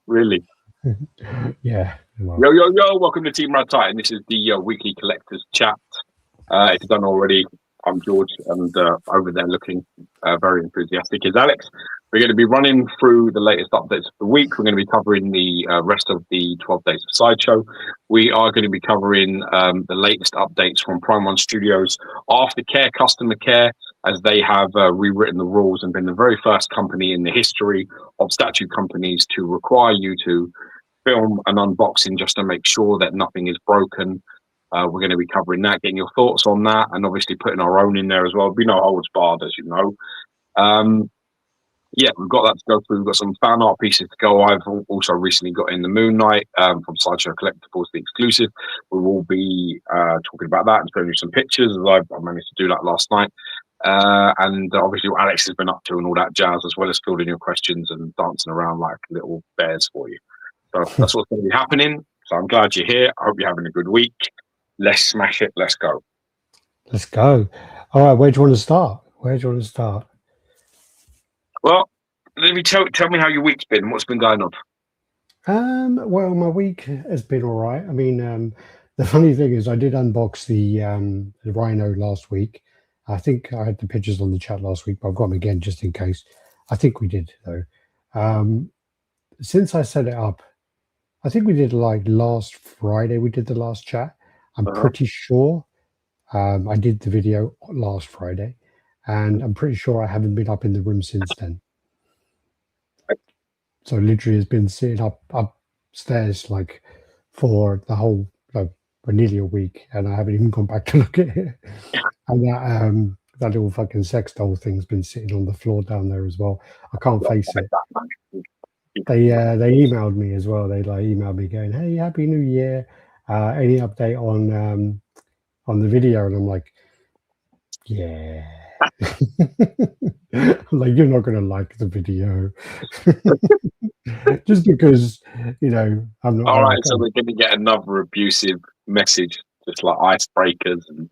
Really? Yeah. Well. Yo, welcome to Team RaddTitan. This is the weekly collectors chat. If you've done already, I'm George, and over there looking very enthusiastic is Alex. We're going to be running through the latest updates of the week. We're going to be covering the rest of the 12 Days of Sideshow. We are going to be covering the latest updates from Prime One Studios, Aftercare, Customer Care, as they have rewritten the rules and been the very first company in the history of statue companies to require you to film an unboxing just to make sure that nothing is broken. We're going to be covering that, getting your thoughts on that, and obviously putting our own in there as well. There'll be no holds barred, as you know. Yeah, we've got that to go through. We've got some fan art pieces to go. I've also recently got in the Moon Knight from Sideshow Collectibles, the exclusive. We will be talking about that and showing you some pictures, as I managed to do that last night. And obviously what Alex has been up to and all that jazz, as well as fielding your questions and dancing around like little bears for you. So that's what's going to be happening. So I'm glad you're here. I hope you're having a good week. Let's smash it. Let's go. Let's go. All right. Where do you want to start? Well, let me tell me how your week's been. What's been going on? Well, my week has been all right. I mean, the funny thing is I did unbox the Rhino last week. I think I had the pictures on the chat last week, but I've got them again just in case. I think we did, though. Since I set it up, I think we did like last Friday, we did the last chat. I'm pretty sure I did the video last Friday, and I'm pretty sure I haven't been up in the room since then. So literally it's been sitting upstairs like for the whole, like, for nearly a week, and I haven't even gone back to look at it. And that little fucking sex doll thing's been sitting on the floor down there as well. I can't face it. They emailed me as well. They like emailed me going, "Hey, Happy New Year! Any update on the video?" And I'm like, "Yeah." Like, you're not gonna like the video, just because, you know, I'm not. All right, so we're going to get another abusive message, just like icebreakers and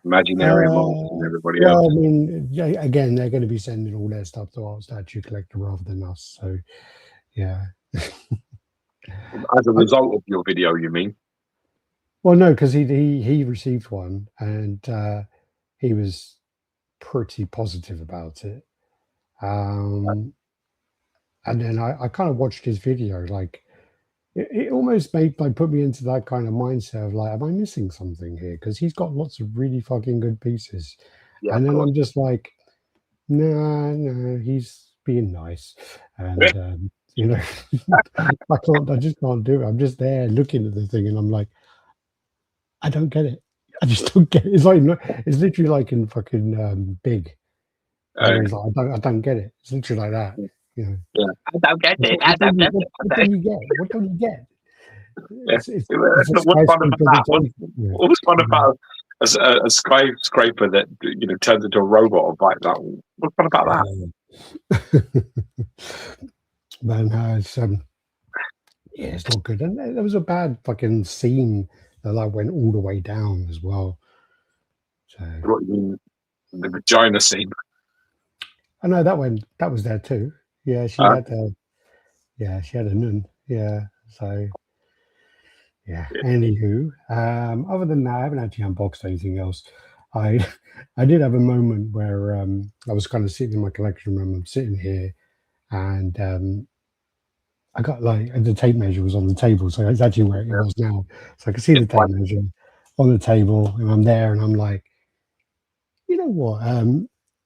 imaginary monsters and everybody else. Well, I mean, yeah, again, they're going to be sending all their stuff to our statue collector rather than us. So, yeah. As a result of your video, you mean? Well, no, because he received one, and he was pretty positive about it. And then I kind of watched his video. Like, it almost put me into that kind of mindset of like, am I missing something here? Because he's got lots of really fucking good pieces. Yeah, and then I'm just like, no, he's being nice. And, you know, I just can't do it. I'm just there looking at the thing, and I'm like, I don't get it. I just don't get it. It's literally like in fucking Big. He's like, I don't get it. It's literally like that. You know. Yeah. I don't get it. I don't get it. What don't you get? What don't you get? What's fun about a skyscraper that, you know, turns into a robot or like that? What's fun about that? Man, it's not good. And there was a bad fucking scene that like went all the way down as well. So what you mean, the vagina scene? I know that was there too. Yeah, she had a nun. Yeah, so yeah. Anywho, other than that, I haven't actually unboxed anything else. I did have a moment where I was kind of sitting in my collection room. I'm sitting here, and I got like the tape measure was on the table, so it's actually where it was now. So I could see the tape measure on the table, and I'm there, and I'm like, you know what?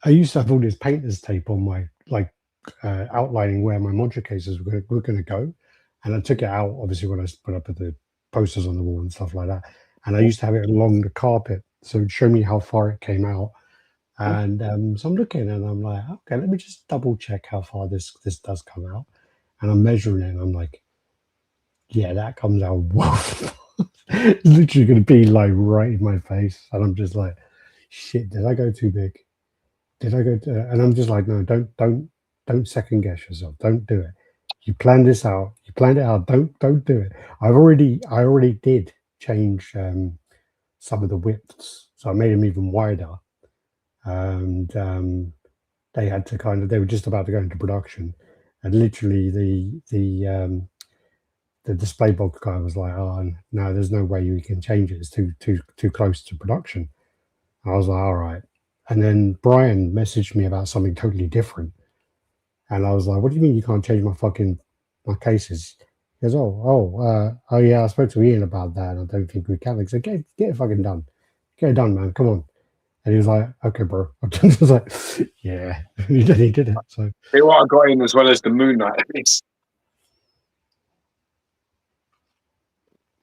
I used to have all this painter's tape on my outlining where my module cases were going to go, and I took it out obviously when I put up the posters on the wall and stuff like that. And I used to have it along the carpet, so it'd show me how far it came out. And so I'm looking, and I'm like, okay, let me just double check how far this does come out. And I'm measuring it, and I'm like, yeah, that comes out. It's literally going to be like right in my face, and I'm just like, shit, did I go too big? Did I go? And I'm just like, no, don't second guess yourself. Don't do it. You planned this out. You planned it out. Don't do it. I already did change some of the widths, so I made them even wider. And they had to they were just about to go into production, And literally the display box guy was like, "Oh no, there's no way you can change it. It's too close to production." I was like, "All right." And then Brian messaged me about something totally different, and I was like, "What do you mean you can't change my cases?" He goes, "Oh yeah, I spoke to Ian about that. And I don't think we can." I said, "Get it fucking done. Get it done, man. Come on." And he was like, "Okay, bro." I was like, "Yeah." He did it. So See what I got in as well as the Moon Knight.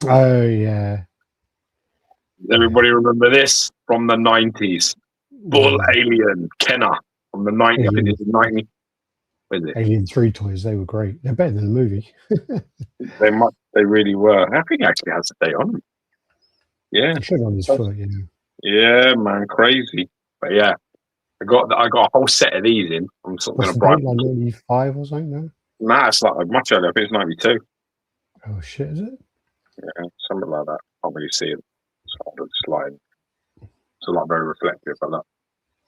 oh yeah. Everybody remember this from the 90s? Bull Alien Kenner from the 90s. I think it's 90. What is it? Alien 3 toys, they were great. They're better than the movie. They really were. I think it actually has a date on them. Yeah. He should on his foot, you know. Yeah, man, crazy. But yeah, I got a whole set of these in. I'm sort of What's going to the date, like 95 or something now? Nah, it's like much earlier. I think it's 92. Oh shit, is it? Yeah, something like that. Can't really see it. It's like very reflective. But look,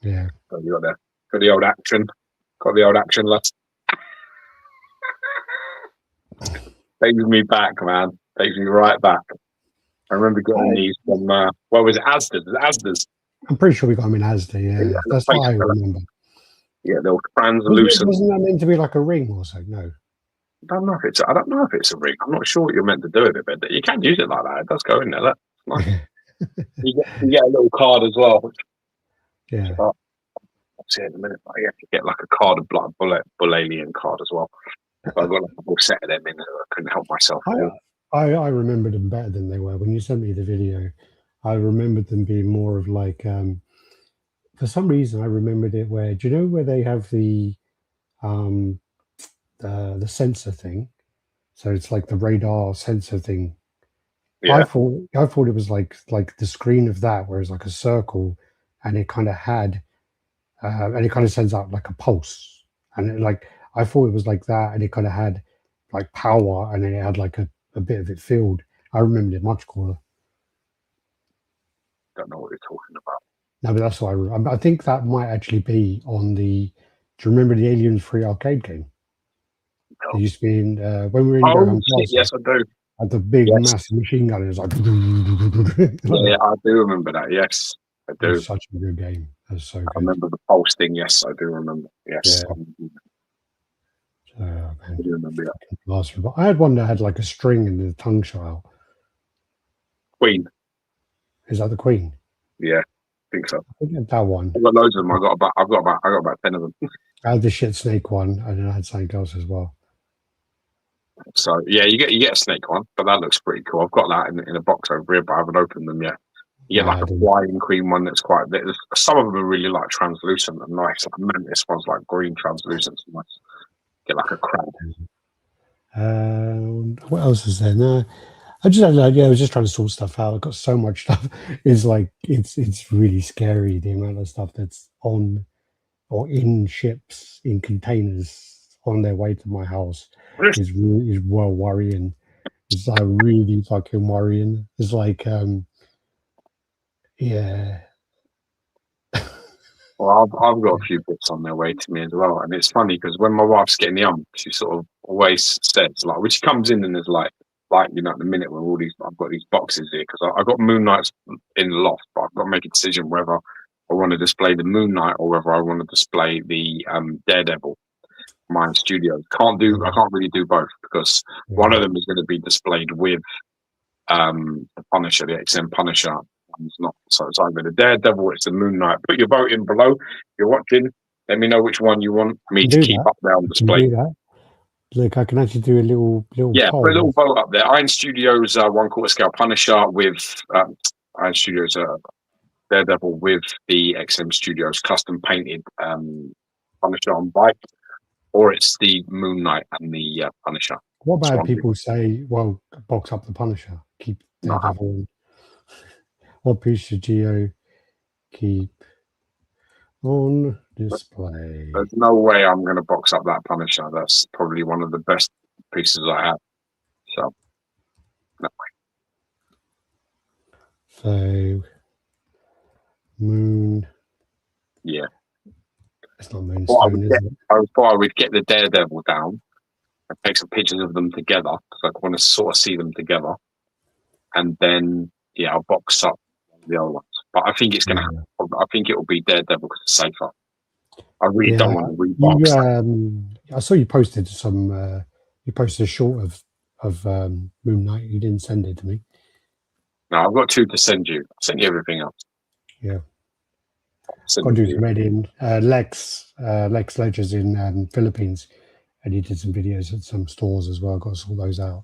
Yeah. got the old action. Got the old action left. Takes me back, man. Takes me right back. I remember getting these from what was it, Asda's? Asda's. I'm pretty sure we got them in Asda, yeah. That's what I remember. Yeah, they were translucent. Wasn't that meant to be like a ring or something? No. I don't know if it's a ring. I'm not sure what you're meant to do with it, but you can use it like that. It does go in there. That's nice. you get a little card as well. Yeah. I'll see in a minute. But you have to get like a card of Bull Alien card as well. So I got like a whole set of them in there. I couldn't help myself. I remembered them better than they were. When you sent me the video, I remembered them being more of like for some reason I remembered it where, do you know where they have the sensor thing? So it's like the radar sensor thing. Yeah. I thought it was like the screen of that, where it's like a circle, and it kind of had, and it kind of sends out like a pulse, and I thought it was like that, and it kind of had like power, and then it had like a bit of it filled. I remembered it much cooler. Don't know what you're talking about. No, but that's what I think that might actually be on the. Do you remember the Aliens 3 arcade game? No. It used to be in when we were in Graham Plaza. Yes, I do. Had the big massive machine gun. It was like. Yeah, I do remember that. Yes, I do. It was such a good game. It was so good. I remember the pulse thing. Yes, I do remember. Yes. Yeah. I do remember that. I had one that had like a string and the tongue shot out. Queen. Is that the Queen? Yeah, I think so. I think that one. I've got loads of them. I've got about 10 of them. I had the shit snake one, and then I had something else as well. So yeah, you get a snake one, but that looks pretty cool. I've got that in a box over here, but I haven't opened them yet. You get like a flying queen one that's quite. Some of them are really like translucent and nice. Like Mantis one's like green translucent, and nice. Get like a crab. What else is there? No, I was just trying to sort stuff out. I've got so much stuff. It's like it's really scary the amount of stuff that's on or in ships in containers on their way to my house. Is well worrying. It's like really fucking worrying. It's like yeah. Well, I've got a few bits on their way to me as well, and it's funny because when my wife's getting the she sort of always says like, when she comes in and there's like you know, at the minute when I've got these boxes here because I got Moon Knights in the loft, but I've got to make a decision whether I want to display the Moon Knight or whether I want to display the Daredevil. My studios I can't really do both because one of them is going to be displayed with the Punisher, the XM Punisher. It's not, so it's either the Daredevil or it's the Moon Knight. Put your vote in below. If you're watching, let me know which one you want me to keep up there on display. Do that. Look, I can actually do a little poll. Put a little vote up there. Iron Studios 1/4 scale Punisher with Iron Studios Daredevil with the XM Studios custom painted Punisher on bike, or it's the Moon Knight and the Punisher. What about people say, well, box up the Punisher, keep Daredevil? What piece should Geo keep on display? There's no way I'm going to box up that Punisher. That's probably one of the best pieces I have. So, no way. So, Moon. Yeah. It's not Moonstone, is it? I thought I would get the Daredevil down and take some pictures of them together because I want to sort of see them together, and then I'll box up the other ones. But I think it's gonna. I think it will be Daredevil because it's safer. I really don't want to rebox. I saw you posted some. You posted a short of Moon Knight. You didn't send it to me. No, I've got 2 to send you. I sent you everything else. Yeah. Got to do some editing. Lex Ledger's in Philippines, and he did some videos at some stores as well. Got to sort those out.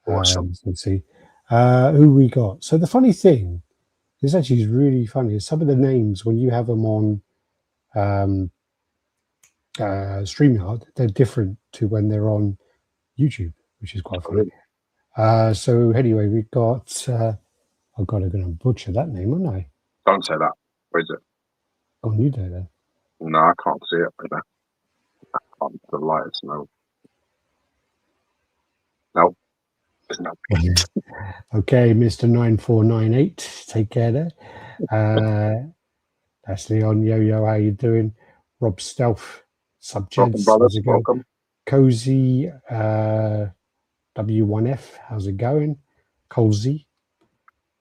Awesome. Let's see who we got. So the funny thing, this actually is really funny. Is some of the names when you have them on StreamYard, they're different to when they're on YouTube, which is quite funny. So anyway, we've got. Oh God, I'm going to butcher that name, aren't I? Don't say that. Where is it? Oh, you do that. No, I can't see it. I can't. The lights, no. No. Okay, Mr. 9498, take care there. That's Leon Yo-Yo, how you doing? Rob Stealth, Subjects, how's it going? Welcome. Cozy W1F, how's it going? Cozy.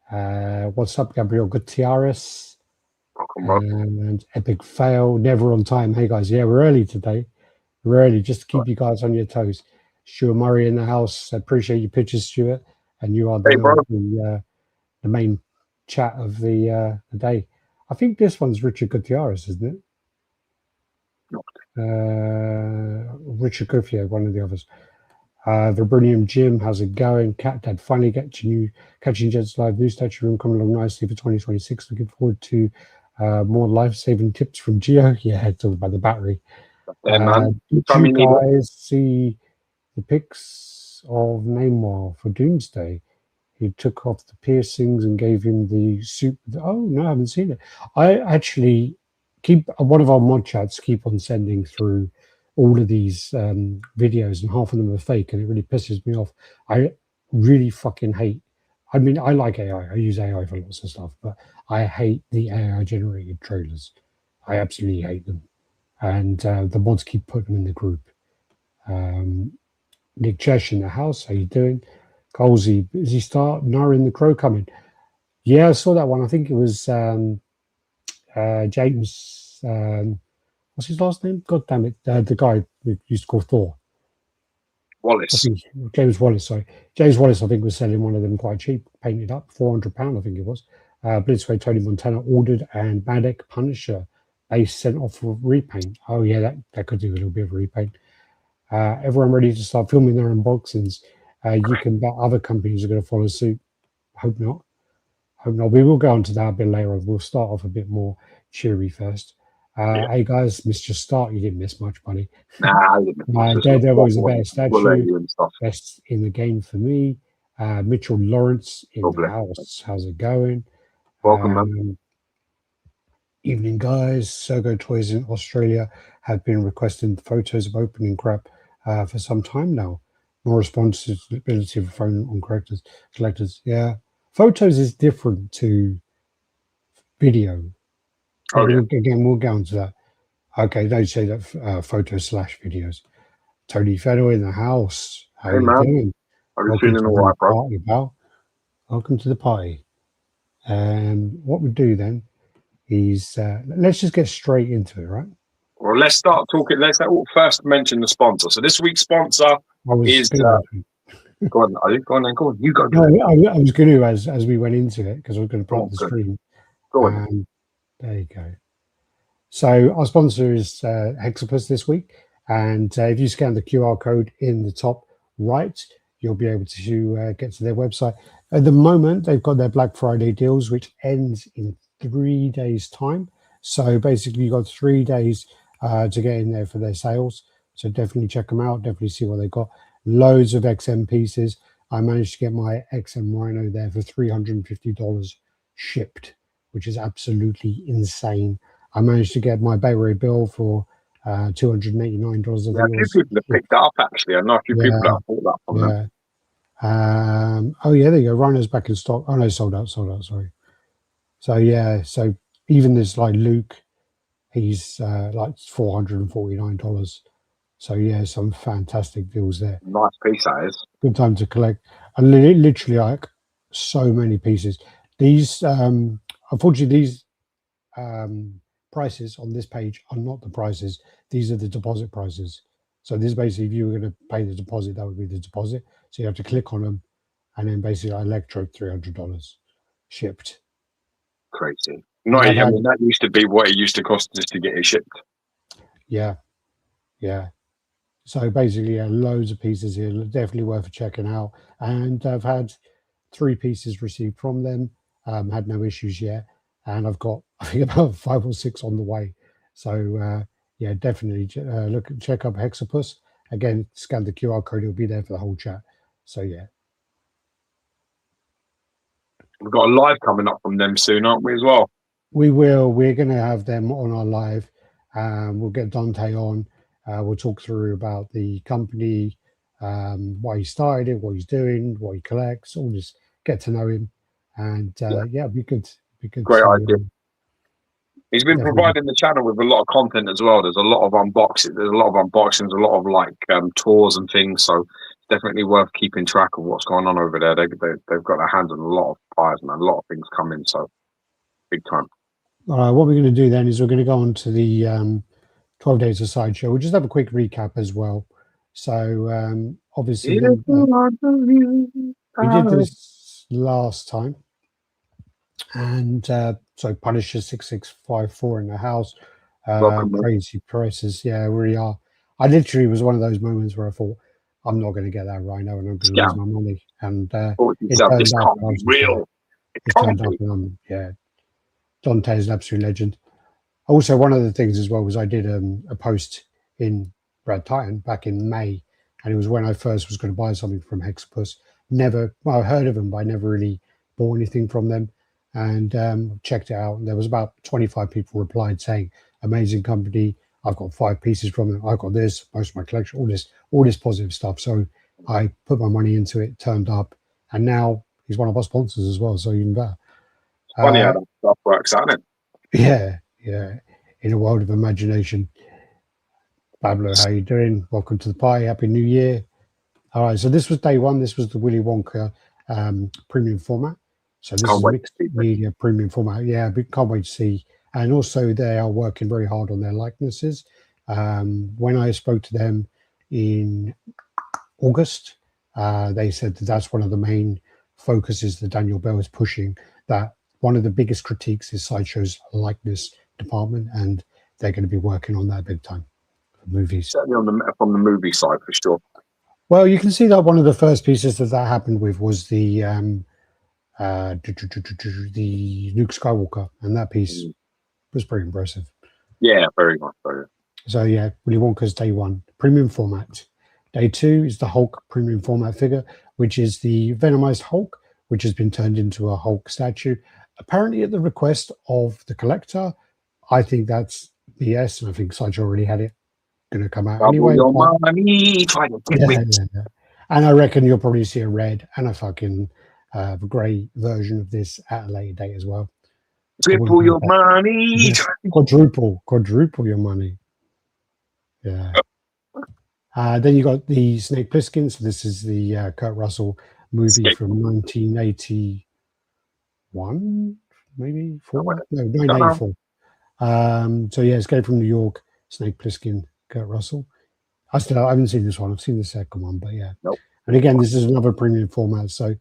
What's up, Gabriel Gutierrez? And Epic Fail, never on time. Hey guys, we're early today. We're early just to keep you guys on your toes. Stuart Murray in the house. I appreciate your pictures, Stuart. And you are the main chat of the day. I think this one's Richard Gutierrez, isn't it? Richard Gutierrez, one of the others. Vibranium Jim, how's it going? Cat Dad, finally catching Jed's live news statue room coming along nicely for 2026. Looking forward to more life-saving tips from Geo. Yeah, talking about the battery. Did you guys see the pics of Namor for Doomsday? He took off the piercings and gave him the suit. Oh no, I haven't seen it. I actually keep one of our mod chats keep on sending through all of these videos, and half of them are fake, and it really pisses me off. I really fucking hate. I mean, I like AI. I use AI for lots of stuff, but I hate the AI generated trailers. I absolutely hate them, and the mods keep putting them in the group. Nick Chesh in the house, how you doing? Colsey, is he start Nara in the Crow coming? Yeah, I saw that one. I think it was James. What's his last name? God damn it! The guy we used to call Thor. Wallace. James Wallace. Sorry, James Wallace. I think was selling one of them quite cheap, painted up, £400. I think it was. Blitzway Tony Montana ordered, and Badek Punisher base sent off for repaint. Oh yeah, that could do a little bit of repaint. Everyone ready to start filming their unboxings. You can bet other companies are going to follow suit. Hope not. We will go on to that a bit later on. We'll start off a bit more cheery first. Hey guys, missed your start. You didn't miss much, buddy. Nah, Daredevil is the best statue. Best in the game for me. Mitchell Lawrence in the house. How's it going? Welcome, man. Evening, guys. Sergo Toys in Australia have been requesting photos of opening crap for some time now. More responsibility for phone on collectors. Yeah. Photos is different to video. Again, we'll go into that. Okay, they say that photo/videos. Tony Fedor in the house. How are you doing? I'm feeling all right, bro. Party, pal. Welcome to the party. What we do then is let's just get straight into it, right? Well, let's start talking. Let's first mention the sponsor. So this week's sponsor is. Go on, Go on. You go. No, I was going to as we went into it because I was going to put up the stream. Go on. There you go. So our sponsor is Hexapus this week, and if you scan the QR code in the top right, you'll be able to get to their website. At the moment, they've got their Black Friday deals, which ends in 3 days' time. So basically, you've got 3 days to get in there for their sales. So definitely check them out. Definitely see what they've got. Loads of XM pieces. I managed to get my XM Rhino there for $350 shipped, which is absolutely insane. I managed to get my Bay Ray bill for $289. Yeah, a few people have picked that up, actually. I know a few people that have bought that from them. Oh, yeah, there you go. Rhino's back in stock. Oh, no, sold out, sorry. So, yeah, so even there's like Luke, he's like $449. So yeah, some fantastic deals there. Nice piece that is. Good time to collect. And literally like so many pieces. These unfortunately these prices on this page are not the prices. These are the deposit prices. So this basically, if you were going to pay the deposit, that would be the deposit. So you have to click on them, and then basically Electro $300 shipped. Crazy. No, I mean that used to be what it used to cost just to get it shipped. Yeah, yeah. So basically, loads of pieces here. Definitely worth checking out. And I've had 3 pieces received from them. Had no issues yet, and I've got I think about 5 or 6 on the way. So yeah, definitely check up Hexapus. Again, scan the QR code; it'll be there for the whole chat. So yeah, we've got a live coming up from them soon, aren't we? As well. We will. We're going to have them on our live. We'll get Dante on. We'll talk through about the company, why he started it, what he's doing, what he collects, all this. Get to know him, and yeah, we could. Great idea. He's been providing the channel with a lot of content as well. There's a lot of unboxing. There's a lot of unboxings, a lot of like tours and things. So it's definitely worth keeping track of what's going on over there. They've got their hands on a lot of pies and a lot of things coming. So big time. All right, what we're going to do then is we're going to go on to the 12 Days of Sideshow. We'll just have a quick recap as well. So obviously we did this last time, and so Punisher 6654 in the house, crazy prices. Yeah, we are. I literally was one of those moments where I thought I'm not going to get that Rhino and I'm going to lose my money. And it turned out real. It turned out, yeah. Dante is an absolute legend. Also, one of the things as well was I did a post in RaddTitan back in May, and it was when I first was going to buy something from Hexapus. I heard of them, but I never really bought anything from them. And checked it out. And there was about 25 people replied saying, "Amazing company. I've got 5 pieces from them. I've got this, most of my collection, all this positive stuff." So I put my money into it, turned up, and now he's one of our sponsors as well. So even better. Funny how that stuff works, isn't it? Yeah, yeah. In a world of imagination. Pablo, how you doing? Welcome to the party. Happy New Year. All right, so this was day 1. This was the Willy Wonka premium format. So this is mixed media premium format. Yeah, but can't wait to see. And also they are working very hard on their likenesses. When I spoke to them in August, they said that that's one of the main focuses that Daniel Bell is pushing, that one of the biggest critiques is Sideshow's likeness department, and they're going to be working on that big time for movies. Certainly from the movie side, for sure. Well, you can see that one of the first pieces that happened with was the Luke Skywalker, and that piece was pretty impressive. Yeah, very much so. So yeah, Willy Wonka's day 1 premium format. Day 2 is the Hulk premium format figure, which is the Venomized Hulk, which has been turned into a Hulk statue, apparently at the request of the collector. I think that's BS, and I think Sideshow already had it going to come out anyway. And I reckon you'll probably see a red and a fucking grey version of this at a later date as well. Triple your money. Quadruple your money. Yeah. Then you got the Snake Plissken. So this is the Kurt Russell movie from 1981, maybe 1984. So yeah, Escape from New York, Snake Plissken, Kurt Russell. I haven't seen this one. I've seen the second one, but yeah. Nope. And again, this is another premium format. So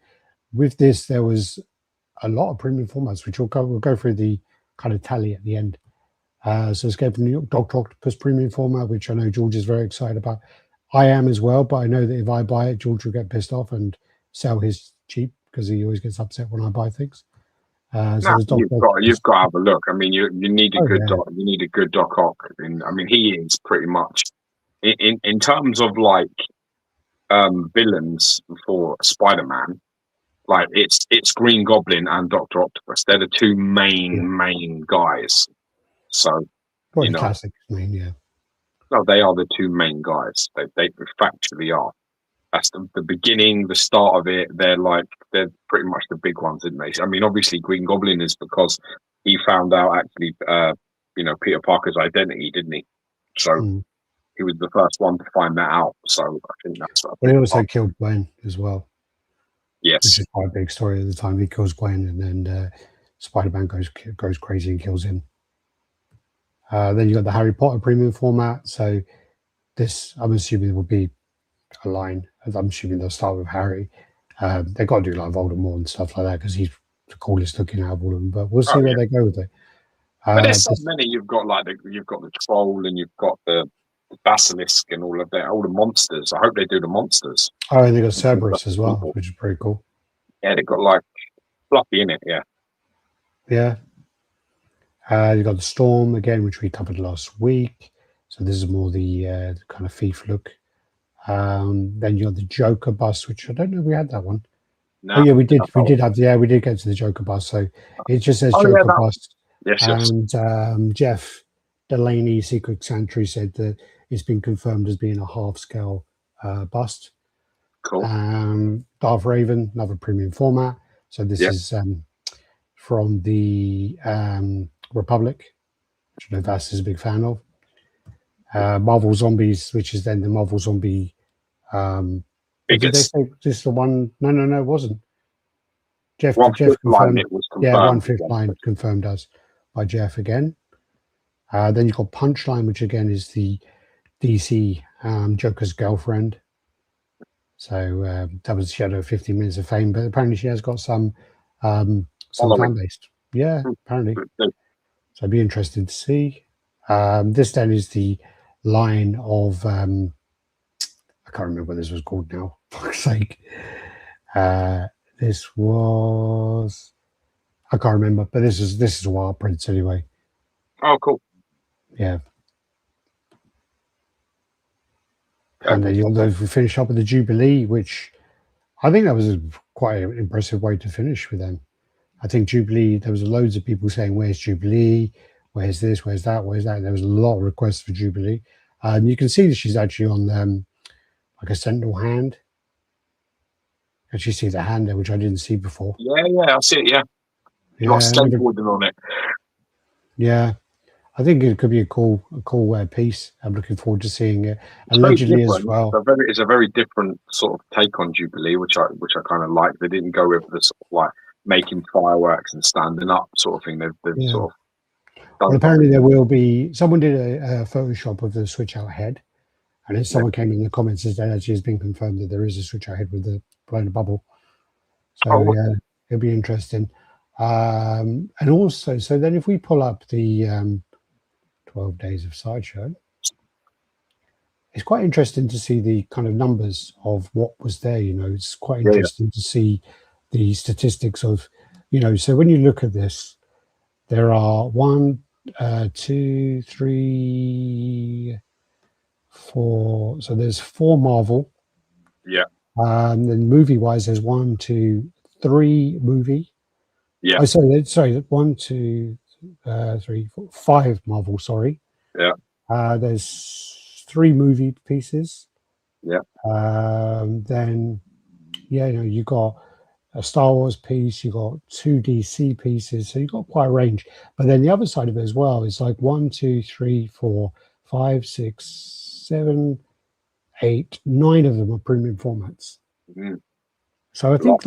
with this, there was a lot of premium formats, which we'll go through the kind of tally at the end. So Escape from New York, Dr. Octopus premium format, which I know George is very excited about. I am as well, but I know that if I buy it, George will get pissed off and sell his cheap because he always gets upset when I buy things. You've got to have a look. I mean, you need a good doc. You need a good Doc Ock. And I mean, he is pretty much in terms of like villains for Spider-Man. Like it's Green Goblin and Dr. Octopus. They're the 2 main guys. So classics, yeah. No, they are the 2 main guys. They factually are. That's the beginning, the start of it. They're pretty much the big ones, isn't they? I mean, obviously Green Goblin is because he found out actually Peter Parker's identity, didn't he? So he was the first one to find that out. So I think that's. But he also killed Gwen as well. Yes, which is quite a big story at the time. He kills Gwen, and then Spider-Man goes crazy and kills him. Then you got the Harry Potter premium format. So this, I'm assuming, will be a line. I'm assuming they'll start with Harry. They've got to do like Voldemort and stuff like that because he's the coolest looking out of all of them. But we'll see where they go with it. But there's so many. You've got the troll, and you've got the basilisk, and all of that, all the monsters. I hope they do the monsters. Oh, and they got Cerberus as well, which is pretty cool. Yeah, they've got like Fluffy in it. Yeah. Yeah. You've got the Storm again, which we covered last week. So this is more the kind of thief look. Then you got the Joker bust, which I don't know if we had that one. No, oh yeah, we did. We did have. Yeah, we did get to the Joker bust. So it just says Joker bust. Yes, and Jeff Delaney, Secret Sanctuary, said that it's been confirmed as being a half scale bust. Cool. Darth Raven, another premium format. So this is from the Republic, which I know Vass is a big fan of. Marvel Zombies, which is then the Marvel Zombie. Did they say this the one? No, it wasn't. Jeff confirmed. It was confirmed. Yeah, 1/5 line confirmed us by Jeff again. Then you've got Punchline, which again is the DC Joker's girlfriend. So that was, she had her 15 minutes of fame, but apparently she has got some fan base. Yeah, apparently. So it'd be interesting to see. This then is the line of I can't remember what this was called now. For fuck's sake. This was, I can't remember, but this is a Wild Prince anyway. Oh, cool. Yeah. And then we finish up with the Jubilee, which I think that was quite an impressive way to finish with them. I think Jubilee, there was loads of people saying, where's Jubilee? Where's this? Where's that? Where's that? There was a lot of requests for Jubilee. You can see that she's actually on like a sentinel hand. Actually see the hand there, which I didn't see before. Yeah, I see it, yeah. Got skateboarding on it. Yeah. I think it could be a cool piece. I'm looking forward to seeing it. Allegedly as well. It's a very different sort of take on Jubilee, which I kind of like. They didn't go with the sort of like making fireworks and standing up sort of thing. They've sort of. Well, apparently there will be. Someone did a Photoshop of the switch out head, and then someone came in the comments and said actually has been confirmed that there is a switch out head with the blowing a bubble. So yeah, it'll be interesting. And also, so then if we pull up the 12 Days of Sideshow, it's quite interesting to see the kind of numbers of what was there. It's quite interesting to see the statistics of, so when you look at this, there are 1, 2, 3, 4. So there's 4 Marvel. Yeah. Then movie wise, there's 1, 2, 3 movie. Yeah. Oh, sorry. 1, 2, 3, 4, 5 Marvel. Sorry. Yeah. There's 3 movie pieces. Yeah. Then, you got a Star Wars piece. You got 2 DC pieces. So you got quite a range. But then the other side of it as well is like 1, 2, 3, 4, 5, 6, 7, 8, 9 of them are premium formats. Mm-hmm. So I think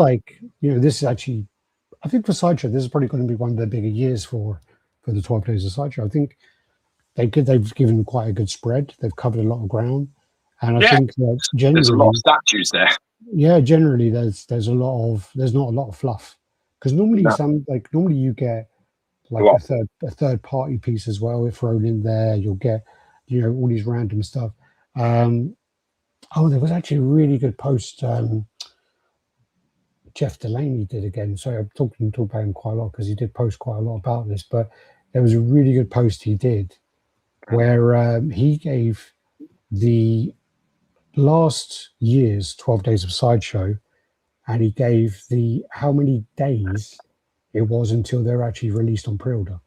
this is actually. I think for Sideshow, this is probably going to be one of their bigger years for the 12 Days of Sideshow. I think they've given quite a good spread. They've covered a lot of ground, and I think generally there's a lot of statues there. Yeah, generally there's not a lot of fluff, because normally normally you get like a third party piece as well thrown in there. You'll get all these random stuff. There was actually a really good post. Jeff Delaney did again. So I'm talking about him quite a lot because he did post quite a lot about this. But there was a really good post he did where he gave the last year's 12 Days of Sideshow, and he gave how many days it was until they're actually released on pre-order.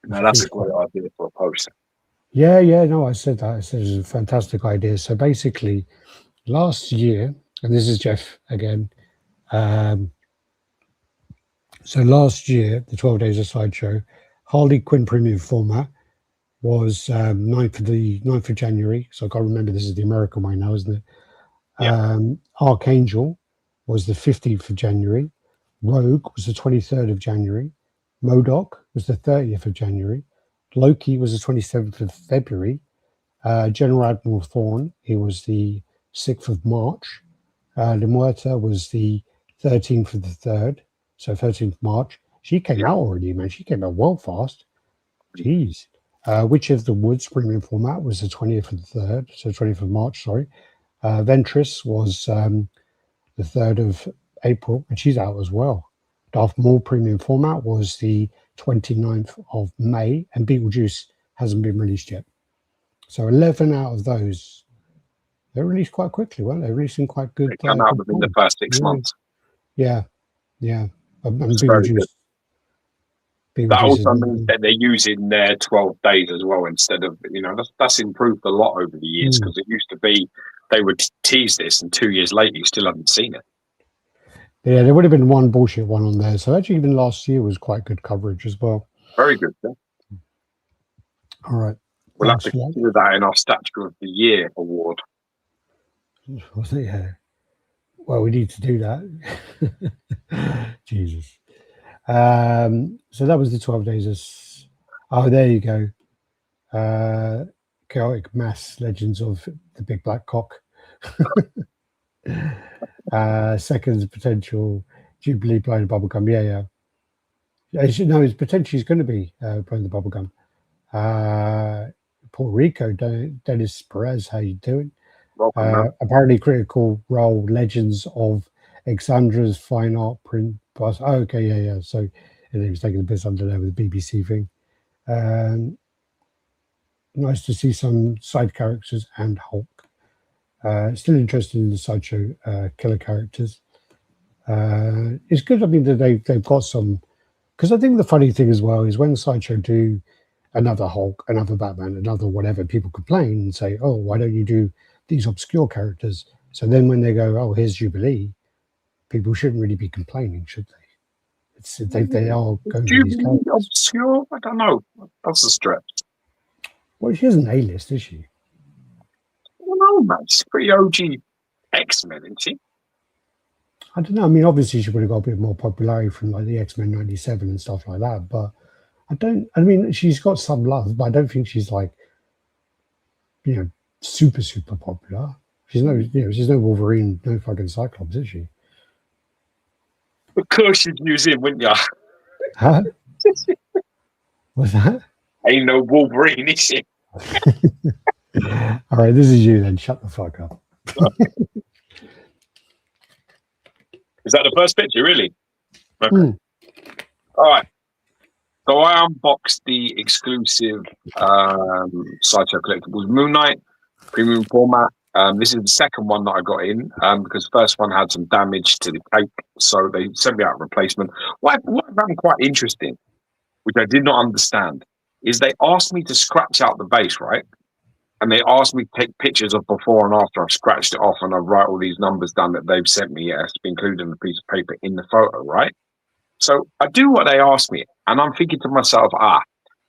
Now that's a great idea for a post. Yeah, no, I said that. I said it was a fantastic idea. So basically, last year, and this is Jeff again, So last year, the 12 Days of Sideshow, Harley Quinn premium format was 9th of January. So I can't remember, this is the American one now, isn't it? Yeah. Archangel was the 15th of January. Rogue was the 23rd of January. MODOK was the 30th of January. Loki was the 27th of February. General Admiral Thrawn, he was the 6th of March. La Muerta was the 13th of the 3rd, so 13th March. She came out already, man. She came out well fast. Jeez. Witch of the Woods premium format was the 20th of the 3rd, so 20th of March, sorry. Ventress was the 3rd of April, and she's out as well. Darth Maul premium format was the 29th of May, and Beetlejuice hasn't been released yet. So 11 out of those, they're released quite quickly, weren't they? Releasing quite good. They come out within the first 6 months. Yeah, yeah. And it's very good. That Beetlejuice also means that they're using their 12 days as well instead of, that's improved a lot over the years, because it used to be they would tease this and 2 years later you still haven't seen it. Yeah, there would have been one bullshit one on there. So actually even last year was quite good coverage as well. Very good. Yeah. All right. We'll have to consider that in our Statue of the Year award. Was it? Yeah. Well, we need to do that. Jesus. So that was the 12 days of... Oh, there you go. Chaotic Mass Legends of the Big Black Cock. Second potential Jubilee blowing the bubblegum. Yeah. No, it's potentially going to be blowing the bubblegum. Puerto Rico, Dennis Perez, how you doing? Welcome, apparently Critical Role Legends of Exandra's Fine Art Print Bust. Oh, okay, yeah. So he was taking the piss under there with the BBC thing. Nice to see some side characters and Hulk. Still interested in the Sideshow killer characters. It's good, I mean, that they've got some... Because I think the funny thing as well is when Sideshow do another Hulk, another Batman, another whatever, people complain and say, oh, why don't you do these obscure characters? So then when they go, oh, here's Jubilee, people shouldn't really be complaining, should they? They are going to these characters. Obscure? I don't know. That's a stretch. Well, she isn't A-list, is she? Well, no, man. She's pretty OG X-Men, isn't she? I don't know. I mean, obviously she would have got a bit more popularity from like the X-Men 97 and stuff like that, but I mean, she's got some love, but I don't think she's like, super, super popular. She's no Wolverine, no fucking Cyclops, is she? Of course you'd use him, wouldn't you? Huh? What's that? Ain't no Wolverine, is she? All right, this is you then. Shut the fuck up. Is that the first picture, really? Okay. All right. So I unboxed the exclusive Sideshow Collectibles Moon Knight premium format. This is the second one that I got in because the first one had some damage to the cape, so they sent me out a replacement. What I found quite interesting, which I did not understand, is they asked me to scratch out the base, right? And they asked me to take pictures of before and after I've scratched it off, and I write all these numbers down that they've sent me. It has to be included in a piece of paper in the photo, right? So I do what they asked me, and I'm thinking to myself,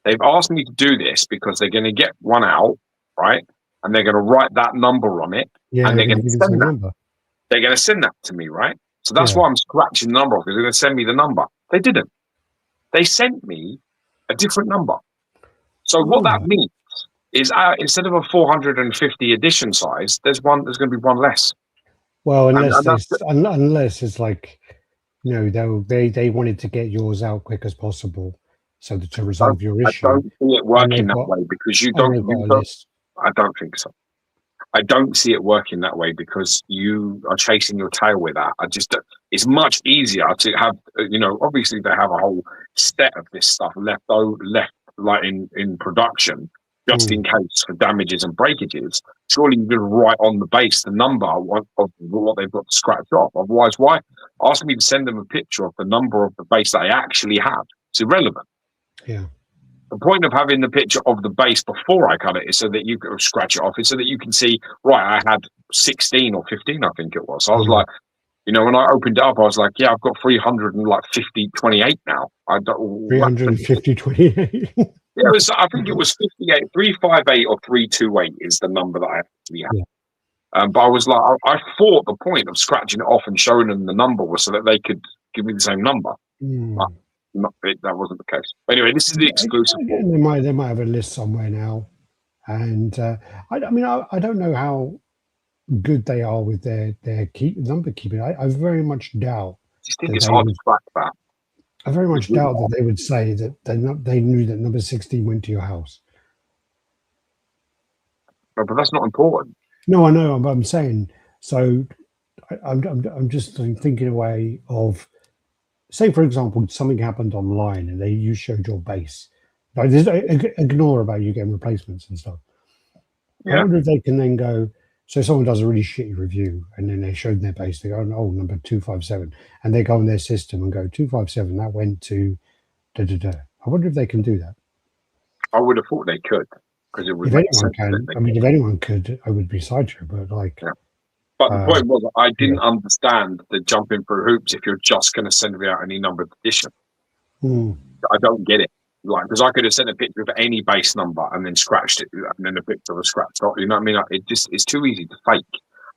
they've asked me to do this because they're going to get one out, right? And they're going to write that number on it, and they're going to send that. Number. They're going to send that to me, right? So that's why I'm scratching the number off, because they're going to send me the number. They didn't. They sent me a different number. So what that means is instead of a 450 edition size, there's going to be one less. Well, unless it's like, they wanted to get yours out quick as possible, so that to resolve your issue. I don't see it working that way because you don't. I don't think so. I don't see it working that way because you are chasing your tail with that. It's much easier to have, obviously they have a whole set of this stuff left like in production, just in case for damages and breakages. Surely you can write on the base the number of what they've got to scratch off. Otherwise, why ask me to send them a picture of the number of the base that I actually have? It's irrelevant. Yeah. The point of having the picture of the base before I cut it is so that you can scratch it off. Is so that you can see, right, I had 16 or 15, I think it was. So I was like, You know, when I opened it up, I was like, yeah, I've got 328 now. I don't 350 28. Yeah, it was. I think it was 58, 358 or 328 is the number that I actually had. Yeah. But I was like, I thought the point of scratching it off and showing them the number was so that they could give me the same number. But that wasn't the case. But anyway, this is the exclusive. Again, they might have a list somewhere now, and I mean, I don't know how good they are with their number keeping. I very much doubt. I just think it's hard to track that. I very much doubt that they would say that they knew that number 16 went to your house. No, but that's not important. No, I know, but I'm saying so. I'm just thinking away of, say, for example, something happened online and you showed your base. Like, ignore about you getting replacements and stuff. Yeah. I wonder if they can then go. So someone does a really shitty review and then they showed their base. They go, oh, number 257, and they go on their system and go 257. That went to da da da. I wonder if they can do that. I would have thought they could, because it would. If anyone can, I mean, if anyone could, I would be Sideshow. But like, yeah. But the point was, I didn't understand the jumping through hoops if you're just going to send me out any numbered edition. I don't get it. Like, because I could have sent a picture of any base number and then scratched it, and then a picture of a scratch dot. You know what I mean? Like, it's too easy to fake.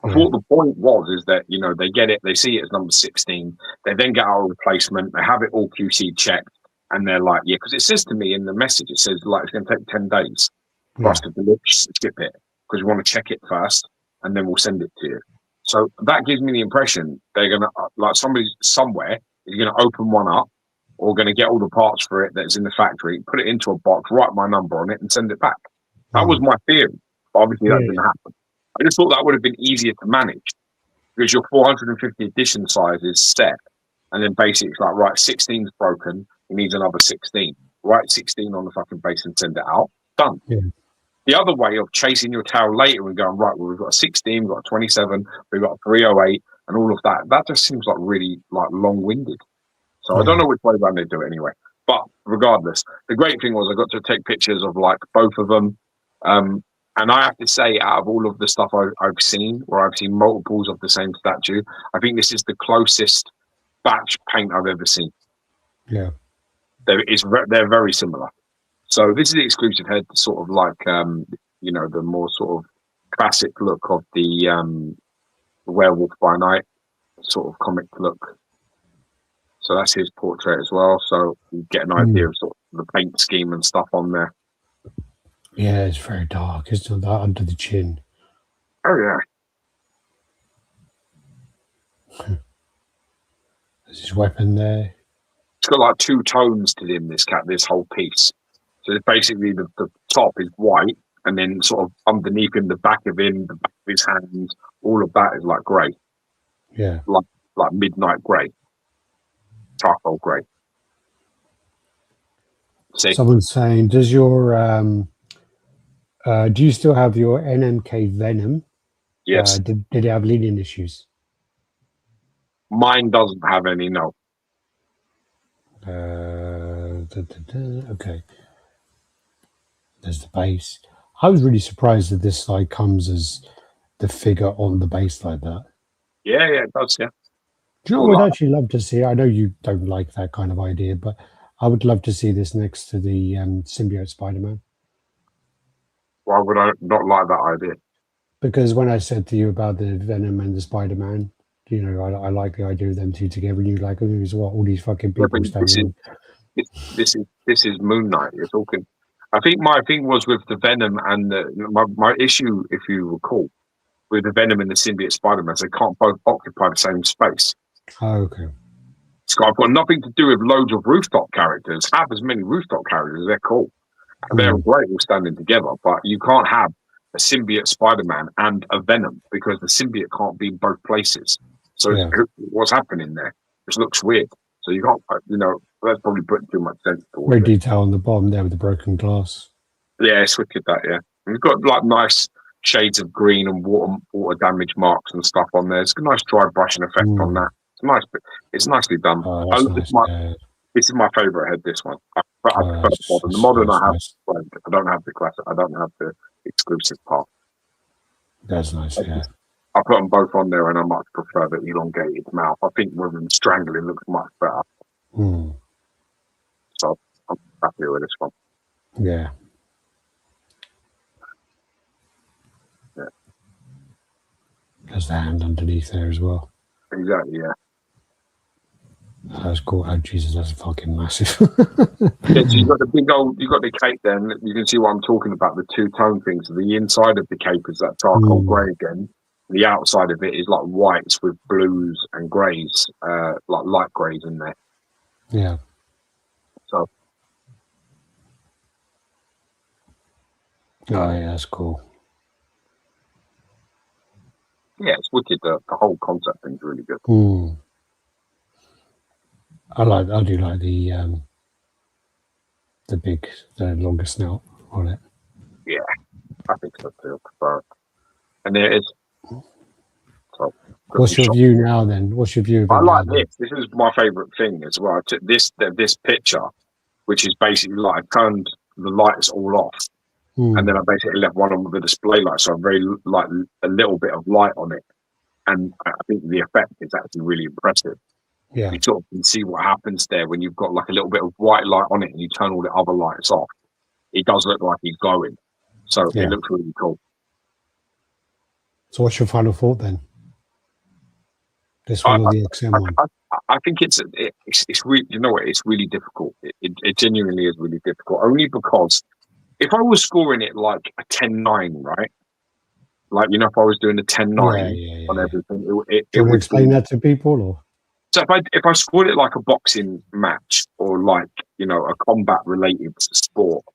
I thought the point is that, you know, they get it, they see it as number 16, they then get our replacement, they have it all QC checked, and they're like, yeah, because it says to me in the message, it says like it's going to take 10 days for us to skip it, because we want to check it first, and then we'll send it to you. So that gives me the impression they're going to, like, somebody somewhere is going to open one up, or going to get all the parts for it that's in the factory, put it into a box, write my number on it, and send it back. That was my theory. But obviously, that didn't happen. I just thought that would have been easier to manage, because your 450 edition size is set, and then basically it's like, right, 16's broken, it needs another 16. Write 16 on the fucking base and send it out. Done. Yeah. The other way of chasing your tail later and going, right, well, we've got a 16, we've got a 27, we've got a 308, and all of that, that just seems like really like long-winded. So I don't know which way around they do it anyway. But regardless, the great thing was I got to take pictures of like both of them. And I have to say, out of all of the stuff I've seen, where I've seen multiples of the same statue, I think this is the closest batch paint I've ever seen. Yeah. They're very similar. So this is the exclusive head, sort of like, you know, the more sort of classic look of the Werewolf by Night sort of comic look. So that's his portrait as well. So you get an idea of sort of the paint scheme and stuff on there. Yeah, it's very dark. It's not that under the chin. Oh, yeah. There's his weapon there. It's got like two tones to him, this whole piece. So it's basically the top is white, and then sort of underneath him, the back of him, the back of his hands, all of that is like grey. Yeah. Like midnight grey. Charcoal grey. Someone's saying, does your do you still have your NMK Venom? Yes. Did it have leading issues? Mine doesn't have any, no. Okay. There's the base. I was really surprised that this side comes as the figure on the base like that. Yeah, it does, yeah. Do you know what I'd actually love to see? I know you don't like that kind of idea, but I would love to see this next to the symbiote Spider-Man. Why would I not like that idea? Because when I said to you about the Venom and the Spider-Man, you know, I like the idea of them two together, and you're like, oh, it's what all these fucking people standing. This is Moon Knight. You're talking. I think my thing was with the Venom and my issue, if you recall, with the Venom and the symbiote Spider-Man, they can't both occupy the same space. Oh, okay. It's got nothing to do with loads of rooftop characters. Have as many rooftop characters. They're cool. And they're great all standing together. But you can't have a symbiote Spider-Man and a Venom, because the symbiote can't be in both places. So what's happening there? It looks weird. So you can't, you know, that's probably putting too much sense towards Red detail on the bottom there with the broken glass. Yeah, it's wicked, that, yeah. And you've got like nice shades of green and water damage marks and stuff on there. It's a nice dry brushing effect on that. It's nice, but it's nicely done. Oh, this is my favourite head, this one. I prefer the modern. The modern I have, I don't have the classic. I don't have the exclusive part. That's nice, yeah. I put them both on there, and I much prefer the elongated mouth. I think women strangling looks much better. So I'm happy with this one. Yeah. Yeah. There's the hand underneath there as well. Exactly, yeah. That's cool. Oh, Jesus, that's fucking massive. Yeah, so you've got the big old, you've got the cape then. You can see what I'm talking about, the two-tone thing. So the inside of the cape is that charcoal grey again. The outside of it is like whites with blues and greys, like light greys in there. Yeah. So. Oh, yeah, that's cool. Yeah, it's wicked. The whole concept thing's really good. I do like the longer snout on it. Yeah, I think so too. But, and there is. So, what's your view now then? What's your view? I like this. This is my favourite thing as well. I took this picture, which is basically like I turned the lights all off, and then I basically left one on with the display light, so I'm very like a little bit of light on it, and I think the effect is actually really impressive. Yeah, you sort of can see what happens there when you've got like a little bit of white light on it, and you turn all the other lights off. It does look like he's glowing, so it looks really cool. So, what's your final thought then? This one or the XM one? I think it's really, you know what, it's really difficult. It genuinely is really difficult, only because if I was scoring it like a 10-9, right? Like, you know, if I was doing a 10-9 on everything, it would would explain that to people, or? So if I scored it like a boxing match or like, you know, a combat related sport,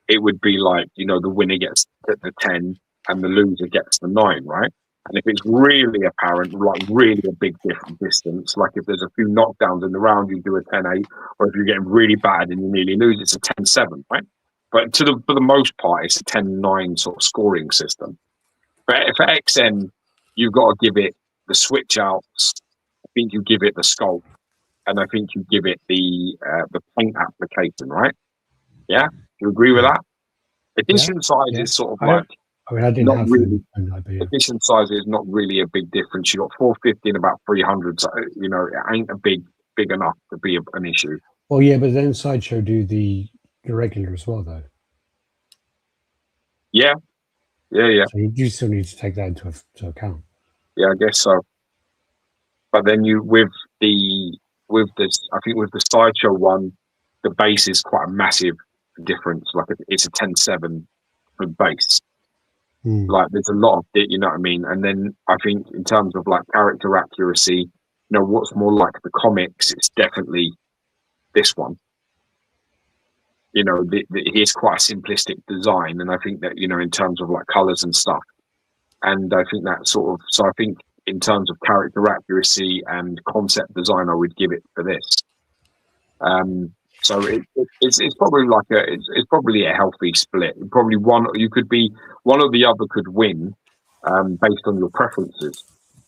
it would be like, you know, the winner gets the 10 and the loser gets the 9, right? And if it's really apparent, like really a big distance, like if there's a few knockdowns in the round, you do a 10-8, or if you're getting really bad and you nearly lose, it's a 10-7, right? But for the most part, it's a 10-9 sort of scoring system. But for XM, you've got to give it the switch outs. I think you give it the sculpt, and I think you give it the paint application, right? Yeah, do you agree with that? Edition size is sort of like. I mean, I didn't have really. Edition size is not really a big difference. You got 450 and about 300. So, you know, it ain't big enough to be an issue. Well, yeah, but then Sideshow do the regular as well, though. Yeah. So you still need to take that into account. Yeah, I guess so. But then with the Sideshow one, the base is quite a massive difference. Like it's a 10-7 for base. Like there's a lot of it, you know what I mean? And then I think in terms of like character accuracy, you know, what's more like the comics, it's definitely this one. You know, he's quite a simplistic design, and I think that, you know, in terms of like colors and stuff, and I think that sort of, so I think in terms of character accuracy and concept design, I would give it for this. So it's probably like it's probably a healthy split. Probably one or the other could win based on your preferences.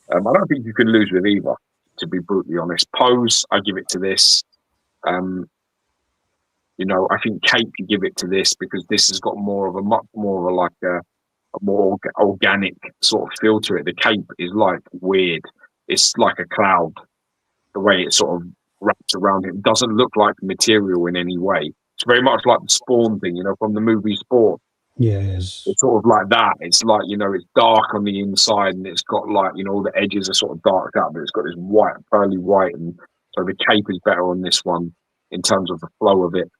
I don't think you can lose with either, to be brutally honest. Pose, I give it to this. You know, I think Cape, you give it to this because this has got much more of a more organic sort of feel to it. The Cape is like weird. It's like a cloud. The way it sort of wraps around it doesn't look like material in any way. It's very much like the Spawn thing, you know, from the movie Spawn. Yes. It's sort of like that. It's like, you know, it's dark on the inside and it's got like, you know, all the edges are sort of darked out, but it's got this white, pearly white. And so the Cape is better on this one in terms of the flow of it.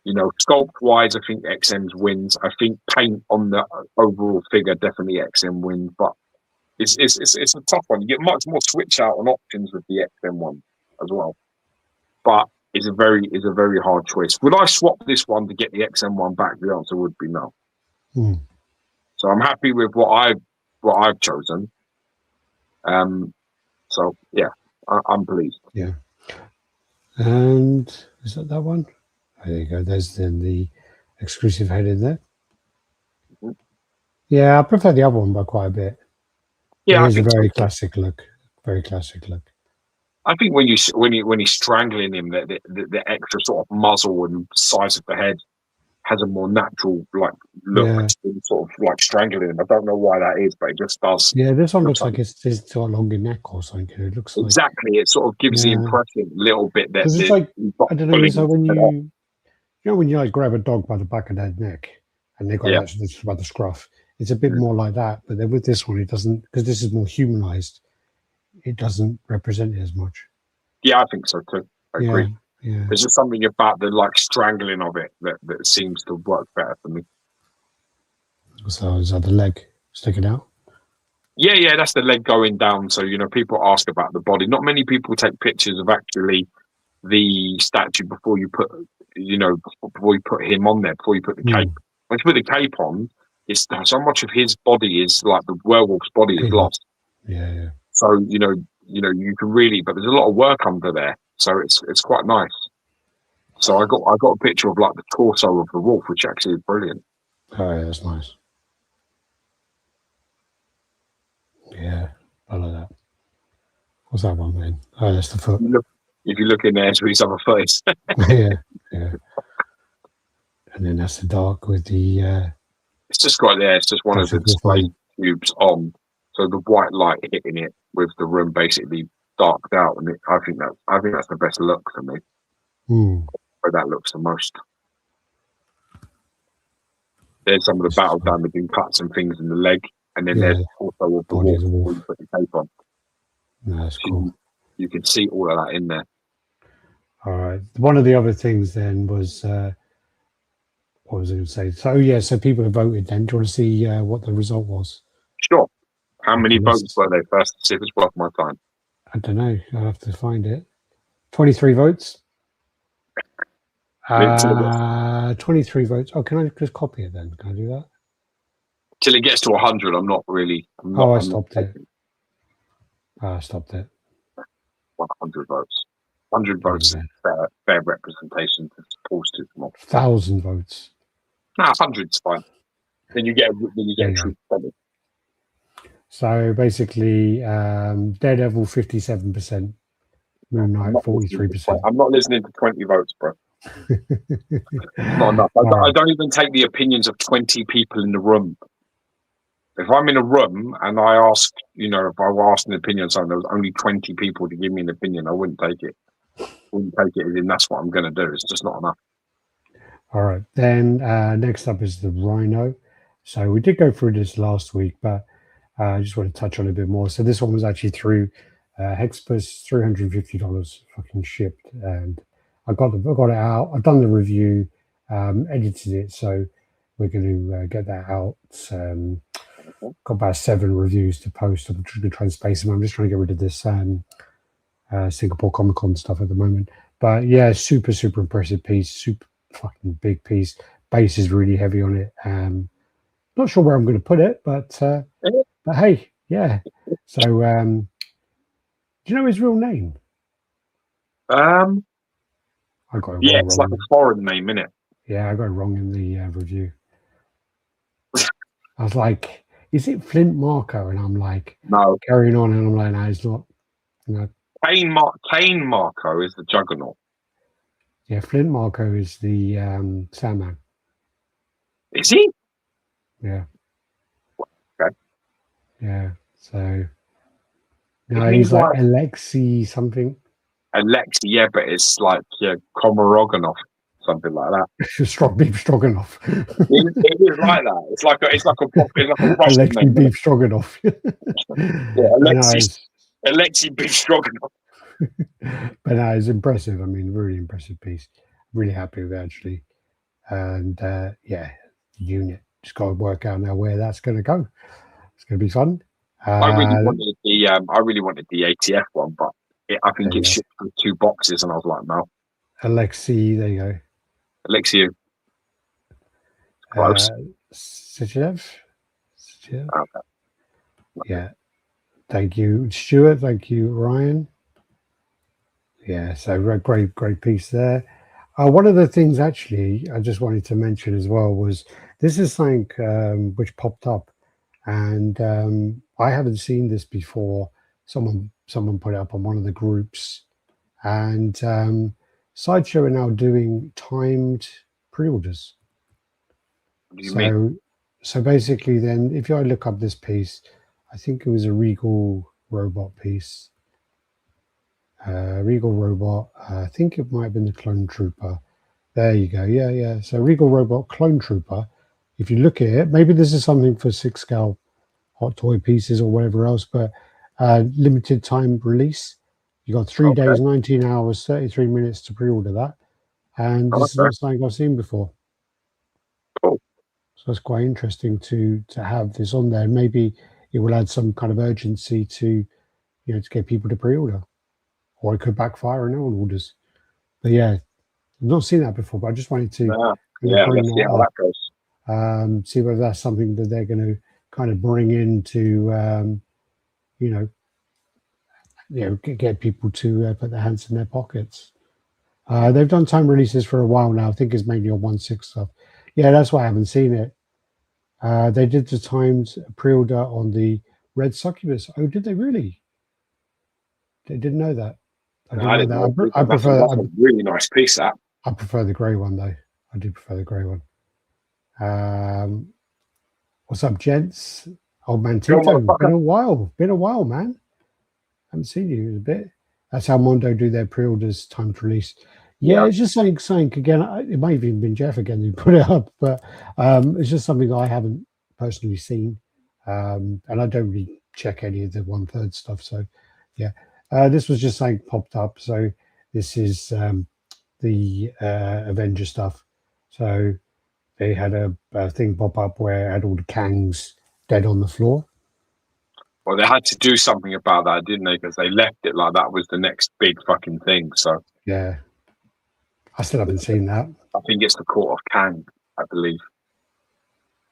You know, sculpt wise, I think XM's wins. I think paint on the overall figure, definitely XM wins, but it's a tough one. You get much more switch out on options with the XM one as well. But it's a very hard choice. Would I swap this one to get the XM one back? The answer would be no. So I'm happy with what I've chosen. So yeah, I'm pleased. Yeah. And is that one? Oh, there you go. There's then the exclusive head in there. Yeah, I prefer the other one by quite a bit. Yeah, it's a very classic look. Very classic look. I think when he's strangling him, the extra sort of muzzle and size of the head has a more natural like look, Yeah. sort of like strangling him. I don't know why that is, but it just does. Yeah, this one looks like it's got a longer neck or something. It looks like Exactly. It sort of gives the yeah, impression a little bit that because it's like I don't know. It's like when you when you like grab a dog by the back of their neck and they've got yeah. that by the scruff. It's a bit more like that, but then with this one, it doesn't because this is more humanized. It doesn't represent it as much. Yeah, I think so too. I agree. Yeah. There's just something about the like strangling of it that seems to work better for me. So is that the leg sticking out? Yeah, that's the leg going down. So people ask about the body. Not many people take pictures of actually the statue before you put him on there, before you put the cape. Once you put the cape on, it's so much of his body is like the werewolf's body is lost. Yeah. So you can really, but there's a lot of work under there, so it's quite nice. So I got a picture of like the torso of the wolf, which actually is brilliant. Oh yeah, that's nice. Yeah, I like that. What's that one, man? Oh, that's the foot. If you look in there, it's his other foot. yeah. And then that's the dark with the. It's just got there. It's just one of the display tubes on, so the white light hitting it with the room basically darked out, and I think that's the best look for me. Where that looks the most. There's some of the battle damaging cuts and things in the leg, and then there's also with the wolf before you put the tape on. No, that's cool. You can see all of that in there. All right. One of the other things then was what was I going to say? So people have voted. Then do you want to see what the result was? Sure. How many votes were they first to see if it's worth my time? I don't know. I'll have to find it. 23 votes. 23 votes. Oh, can I just copy it then? Can I do that? Till it gets to 100, I'm not really. I stopped it. I stopped it. 100 votes. 100 votes is fair representation to pause to come on. 1,000 votes. Nah, 100's fine. Then you get a true percentage. So basically, Daredevil 57%, Moon Knight 43%. I'm not listening to 20 votes, bro. Not enough. I don't even take the opinions of 20 people in the room. If I'm in a room and I ask, if I were asked an opinion on something, there was only 20 people to give me an opinion, I wouldn't take it. And that's what I'm going to do. It's just not enough. All right. Then next up is the Rhino. So we did go through this last week, but I just want to touch on it a bit more. So this one was actually through Hexpress, $350 fucking shipped, and I got it out. I've done the review, edited it, so we're going to get that out. Got about 7 reviews to post. I'm just going to try and space them. I'm just trying to get rid of this Singapore Comic Con stuff at the moment. But yeah, super impressive piece. Super fucking big piece. Base is really heavy on it. Not sure where I'm going to put it, but hey, yeah. So, do you know his real name? I got it wrong. It's like a foreign name, isn't it? Yeah, I got it wrong in the review. I was like, is it Flint Marco? And I'm like, no. Carrying on, and I'm like, no, it's not. No. Kane Marco is the Juggernaut. Yeah, Flint Marco is the Sandman. Is he? Yeah. Okay. Yeah. So no, he's like Alexei something. Alexei, yeah, but it's like Komoroganov, something like that. Beef Stroganoff. it is like that. It's like a Russian Alexei name, Beef Stroganoff. Yeah, Alexei Beef Stroganoff. But no, it's impressive. I mean, really impressive piece. Really happy with it, actually. And yeah, the unit. Just got to work out now where that's going to go. It's going to be fun. I really wanted the ATF one, but I think it shipped with 2 boxes, and I was like, no. Alexei, there you go. Alexei. Close. Sichev. Okay. Yeah. Thank you, Stuart. Thank you, Ryan. Yeah, so great piece there. One of the things actually I just wanted to mention as well was this is something which popped up, and I haven't seen this before. Someone put it up on one of the groups, and Sideshow are now doing timed pre-orders. What do you mean? So basically, then, if I look up this piece, I think it was a Regal robot piece. Regal robot. I think it might have been the Clone Trooper. There you go. Yeah. So Regal robot Clone Trooper. If you look at it, maybe this is something for 6 scale hot toy pieces or whatever else, but limited time release. You got 3 days, 19 hours, 33 minutes to pre-order that, and this is not something I've seen before. Cool. So it's quite interesting to have this on there. Maybe it will add some kind of urgency to to get people to pre-order, or it could backfire on no one orders. But yeah, I've not seen that before. But I just wanted to let's see how that goes. See whether that's something that they're going to kind of bring into get people to put their hands in their pockets. They've done time releases for a while now. I think it's mainly on 1/6 stuff. Yeah, that's why I haven't seen it. They did the timed pre-order on the Red Succubus. Oh, did they really? They didn't know that. I didn't know that. I prefer that's a really nice piece. That I prefer the grey one though. I do prefer the grey one. What's up, gents? Old man Tito. Been a while, man. Haven't seen you in a bit. That's how Mondo do their pre-orders, timed release. Yeah, it's just something again. It might have even been Jeff again who put it up, but it's just something that I haven't personally seen, and I don't really check any of the 1/3 stuff. So, yeah, this was just something popped up. So this is the Avengers stuff. So they had a thing pop up where it had all the Kangs dead on the floor. Well, they had to do something about that, didn't they? Because they left it like that was the next big fucking thing. So yeah, I still haven't seen that. I think it's the Court of Kang, I believe.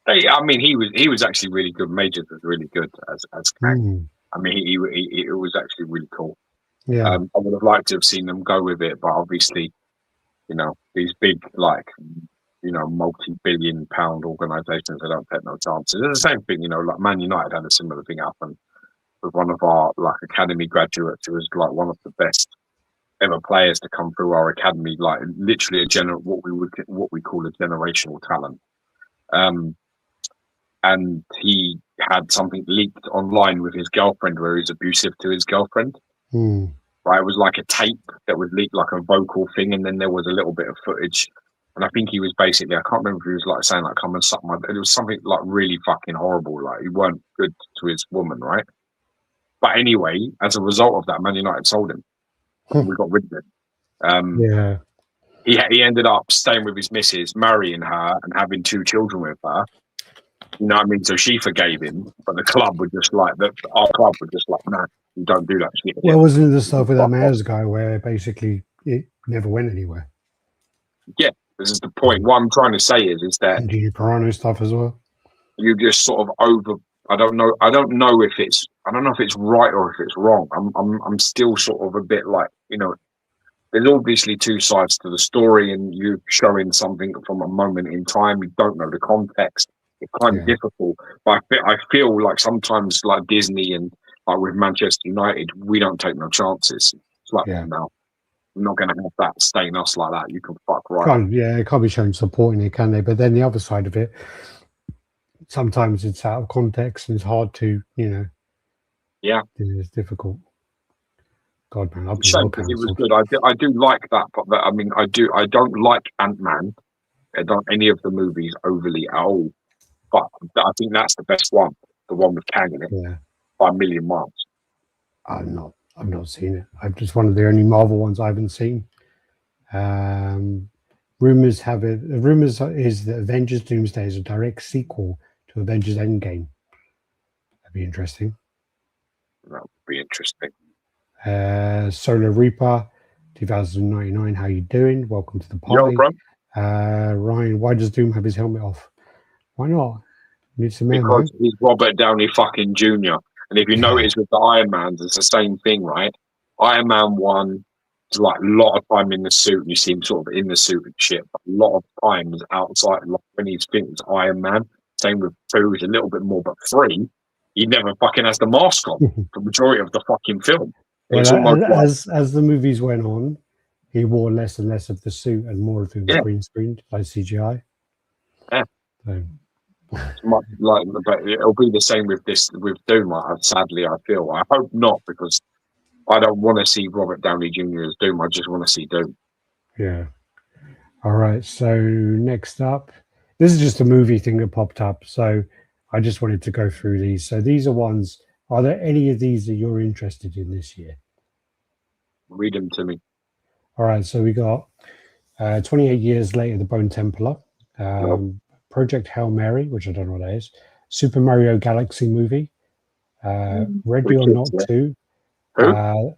I mean, he was actually really good. Majors was really good as Kang. I mean, it was actually really cool. Yeah, I would have liked to have seen them go with it, but obviously, these big multi-billion-pound organisations, they don't take no chances. It's the same thing, like Man United had a similar thing happen with one of our academy graduates who was like one of the best ever players to come through our academy, like literally what we call a generational talent. And he had something leaked online with his girlfriend where he was abusive to his girlfriend. Right, it was like a tape that was leaked, like a vocal thing, and then there was a little bit of footage. And I think he was basically, I can't remember if he was like saying like, come and suck my, it was something like really fucking horrible. Like he weren't good to his woman, right? But anyway, as a result of that, Man United sold him. We got rid of him. He ended up staying with his missus, marrying her and having 2 children with her. You know what I mean? So she forgave him, but the club were just like, our club were just like, no, you don't do that shit. Well, wasn't the stuff with that Mayor's guy where basically it never went anywhere? Yeah. This is the point. What I'm trying to say is that and you Pirano stuff as well. You just sort of I don't know if it's right or if it's wrong. I'm still sort of a bit like, there's obviously 2 sides to the story, and you showing something from a moment in time. You don't know the context. It's kind of difficult. But I feel like sometimes like Disney and like with Manchester United, we don't take no chances. It's like no. I'm not going to have that stain us like that. You can fuck right. It can't be shown supporting it, can they? But then the other side of it, sometimes it's out of context and it's hard to, it's difficult. God, man, I've been shame because it was good. I do like that, but I mean, I don't like Ant-Man. I don't any of the movies overly at all. But I think that's the best one, the one with Kang in it, by a million miles. I've not seen it. I've just one of the only Marvel ones I haven't seen. Rumors have it. The rumors is that Avengers Doomsday is a direct sequel to Avengers Endgame. That'd be interesting. That would be interesting. Solar Reaper, 2099. How you doing? Welcome to the party. Yo, bro. Ryan, why does Doom have his helmet off? Why not? Needs some because he's Robert Downey fucking Jr. And if you notice with the Iron Mans, it's the same thing, right? Iron Man 1 is like a lot of time in the suit, and you see him sort of in the suit and shit, but a lot of times outside, like when he's finished Iron Man. Same with 2, he's a little bit more, but 3, he never fucking has the mask on the majority of the fucking film. Well, as the movies went on, he wore less and less of the suit and more of it was green screened by CGI. Yeah. So, Much like, but it'll be the same with this with Doom. Sadly, I feel. I hope not, because I don't want to see Robert Downey Jr. as Doom. I just want to see Doom. yeah. All right. So next up, this is just a movie thing that popped up. So I just wanted to go through these. So these are ones. Are there any of these that you're interested in this year? Read them to me. All right. So we got 28 Years Later, The Bone Templar, Project Hail Mary, which I don't know what that is, Super Mario Galaxy movie, Ready or Not 2,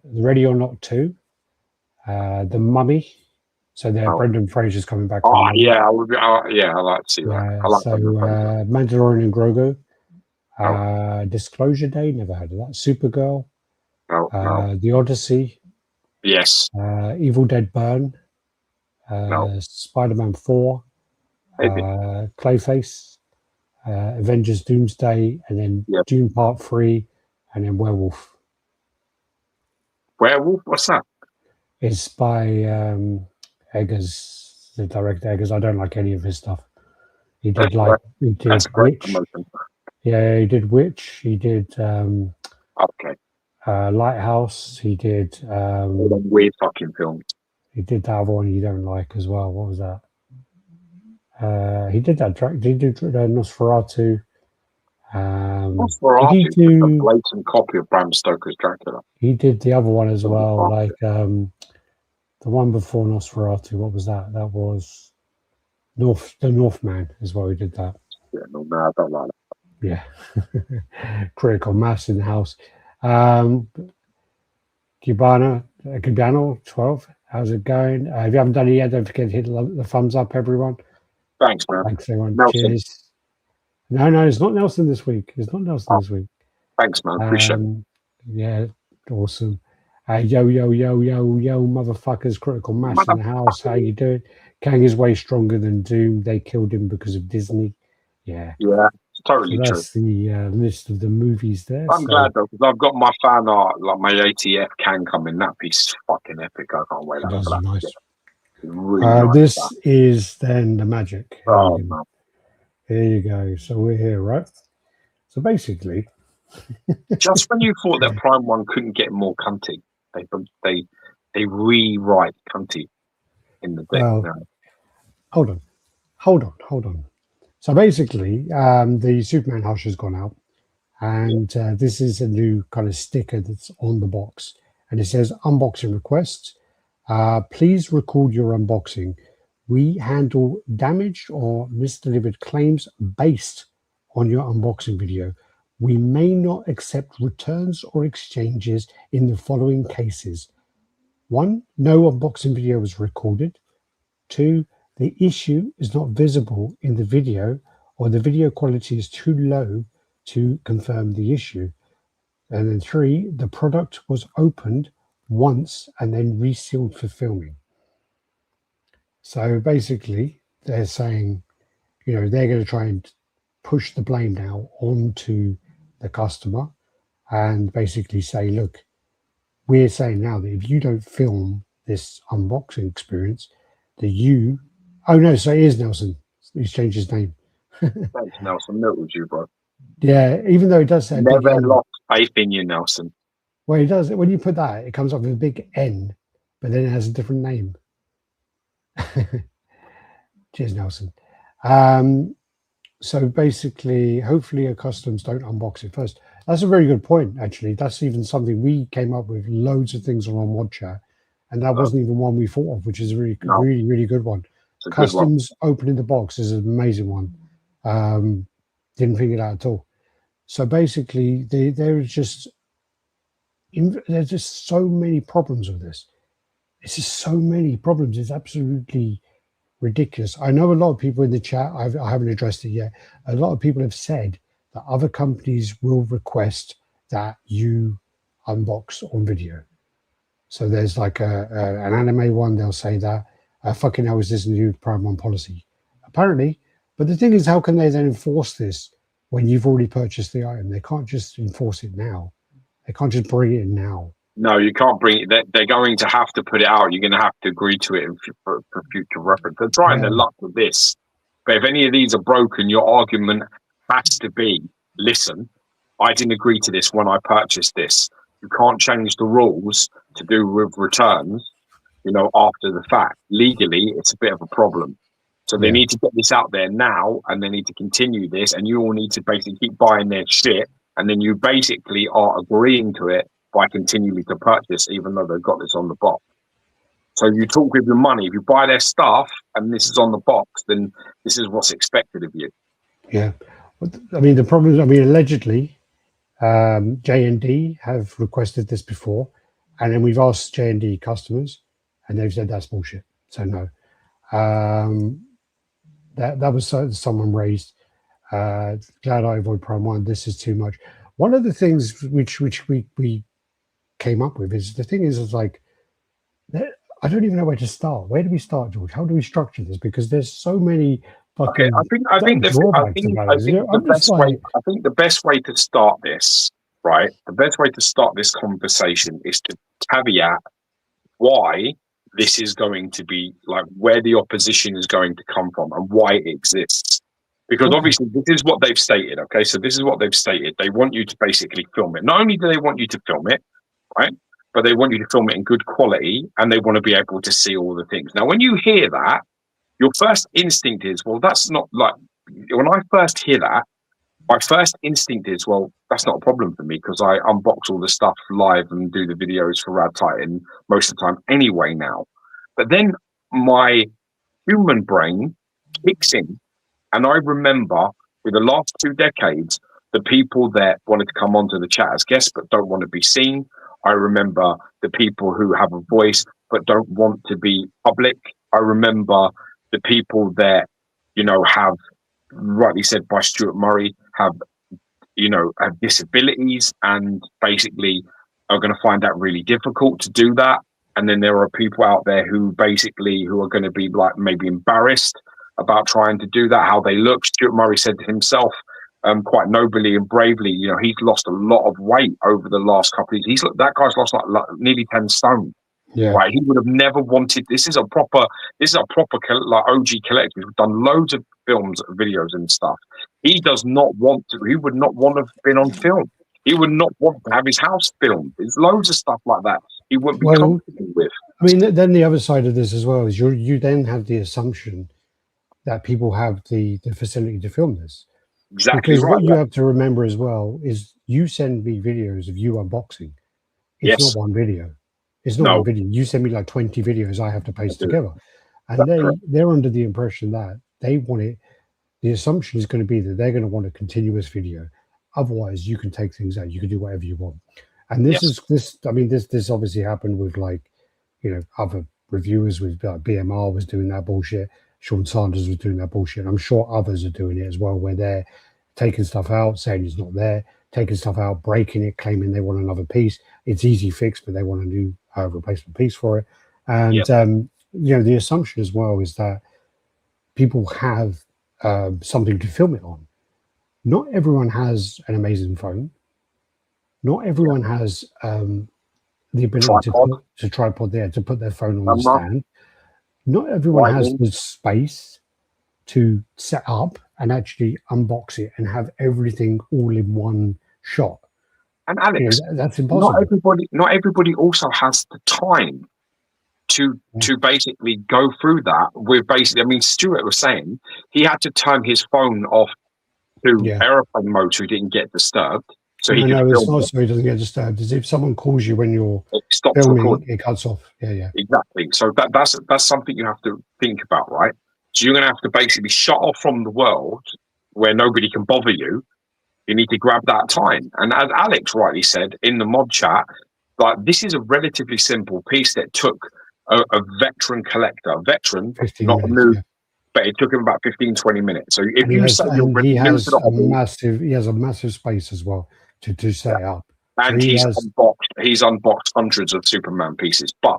Ready or Not 2, The Mummy. So Brendan Fraser's coming back. Oh yeah, I would. Yeah, I like to see that. I like Mandalorian and Grogu. Disclosure Day, never heard of that. Supergirl. The Odyssey. Yes. Evil Dead Burn. Spider-Man 4. Clayface. Avengers Doomsday, and then Dune Part 3, and then Werewolf. Werewolf? What's that? It's by Eggers, the director Eggers. I don't like any of his stuff. He did Witch. Yeah, he did Witch. He did Lighthouse. He did weird fucking film. He did that one you don't like as well. What was that? He did that. He did Nosferatu. Nosferatu is a blatant copy of Bram Stoker's Dracula. He did the other one as well, like the one before Nosferatu. What was that? That was the Northman as well. He did that. Yeah, no, I don't like that. Yeah, critical mass in the house. Cubano 12. How's it going? If you haven't done it yet, don't forget to hit the thumbs up, everyone. Thanks, man. Thanks, everyone. Nelson. Cheers. No, it's not Nelson this week. It's not Nelson this week. Thanks, man. Appreciate it. Yeah, awesome. Yo, motherfuckers. Critical mass in the house. How you doing? Kang is way stronger than Doom. They killed him because of Disney. Yeah. Yeah, it's totally true. That's the list of the movies there. I'm glad, though, because I've got my fan art, like my ATF Kang coming. That piece is fucking epic. I can't wait. That's nice. Really nice. This is then the magic. Oh, man. Here you go. So we're here, right? So basically, just when you thought that Prime One couldn't get more cunty, they rewrite cunty in the deck. Well, hold on. So basically, the Superman Hush has gone out, and this is a new kind of sticker that's on the box, and it says unboxing requests. Please record your unboxing. We handle damaged or misdelivered claims based on your unboxing video. We may not accept returns or exchanges in the following cases. 1, no unboxing video was recorded. 2, the issue is not visible in the video, or the video quality is too low to confirm the issue. And then 3, the product was opened once and then resealed for filming. So basically, they're saying, they're going to try and push the blame now onto the customer and basically say, look, we're saying now that if you don't film this unboxing experience, that you... Oh, no, so it is Nelson. He's changed his name. Thanks, Nelson. That was you, bro. Yeah, even though it does say... Never lost faith in you, Nelson. Well, it does. When you put that, it comes up with a big N, but then it has a different name. Cheers, Nelson. So basically, hopefully your customs don't unbox it first. That's a very good point, actually. That's even something we came up with, loads of things on Mod Chat, and that wasn't even one we thought of, which is a really good one. Customs opening the box is an amazing one. Didn't think it out at all. So basically, there's just so many problems with this. It's just so many problems. It's absolutely ridiculous. I know a lot of people in the chat, I haven't addressed it yet. A lot of people have said that other companies will request that you unbox on video. So there's like an anime one, they'll say that. Fucking hell, is this new Prime One policy? Apparently. But the thing is, how can they then enforce this when you've already purchased the item? They can't just enforce it now. They can't just bring it in now. No, you can't bring it. They're going to have to put it out. You're going to have to agree to it for future reference. They're trying their luck with this. But if any of these are broken, your argument has to be, listen, I didn't agree to this when I purchased this. You can't change the rules to do with returns, you know, after the fact. Legally, it's a bit of a problem. So they need to get this out there now, and they need to continue this, and you all need to basically keep buying their shit, and then you basically are agreeing to it by continuing to purchase, even though they've got this on the box. So you talk with your money. If you buy their stuff and this is on the box, then this is what's expected of you. Yeah. I mean, the problem is, I mean, allegedly, J&D have requested this before, and then we've asked J&D customers, and they've said that's bullshit. So no. That was someone raised. Glad I avoid Prime 1. This is too much. One of the things which we came up with is, the thing is like, I don't even know where to start. Where do we start, George? How do we structure this? Because there's so many fucking. Okay, I think the best way to start this, right? The best way to start this conversation is to caveat why this is going to be, like, where the opposition is going to come from and why it exists. Because obviously this is what they've stated, okay? So this is what they've stated. They want you to basically film it. Not only do they want you to film it, right? But they want you to film it in good quality, and they want to be able to see all the things. Now, when you hear that, your first instinct is, well, that's not like, when I first hear that, my first instinct is, well, that's not a problem for me because I unbox all the stuff live and do the videos for RaddTitan most of the time anyway now. But then my human brain kicks in, and I remember with the last 2 decades, the people that wanted to come onto the chat as guests but don't want to be seen. I remember the people who have a voice but don't want to be public. I remember the people that, you know, have, rightly said by Stuart Murray, have disabilities and basically are going to find that really difficult to do that. And then there are people out there who are going to be like maybe embarrassed about trying to do that, how they look. Stuart Murray said himself, quite nobly and bravely, you know, he's lost a lot of weight over the last couple of years. That guy's lost like nearly 10 stone. Yeah. Right. He would have never wanted. This is a proper like OG collector who's done loads of films, videos and stuff. He does not want to. He would not want to have been on film. He would not want to have his house filmed. There's loads of stuff like that he wouldn't be comfortable with. I mean, then the other side of this as well is you then have the assumption that people have the facility to film this. Exactly. Because what you have to remember as well is you send me videos of you unboxing. It's not one video. It's not one video. You send me like 20 videos I have to paste together. And they're under the impression that they want it. The assumption is going to be that they're going to want a continuous video. Otherwise, you can take things out. You can do whatever you want. And this this obviously happened with, like, you know, other reviewers. With BMR was doing that bullshit. Sean Sanders was doing that bullshit. I'm sure others are doing it as well, where they're taking stuff out, saying it's not there, taking stuff out, breaking it, claiming they want another piece. It's easy fix, but they want a new replacement piece for it. And you know, the assumption as well is that people have something to film it on. Not everyone has an amazing phone. Not everyone has the ability to tripod there to put their phone on the stand. Not everyone has the space to set up and actually unbox it and have everything all in one shot. And Alex, that's impossible. Not everybody also has the time to basically go through that. With basically, I mean, Stuart was saying he had to turn his phone off to airplane mode so he didn't get disturbed. So he it's not so he doesn't get disturbed. As if someone calls you when you're filming, recording. It cuts off. Yeah. Exactly. So that's something you have to think about, right? So you're going to have to basically shut off from the world where nobody can bother you. You need to grab that time. And as Alex rightly said in the mod chat, like, this is a relatively simple piece that took a veteran collector, not a new, but it took him about 15-20 minutes. So if you say he has a massive space as well to set up. And so he's unboxed hundreds of Superman pieces. But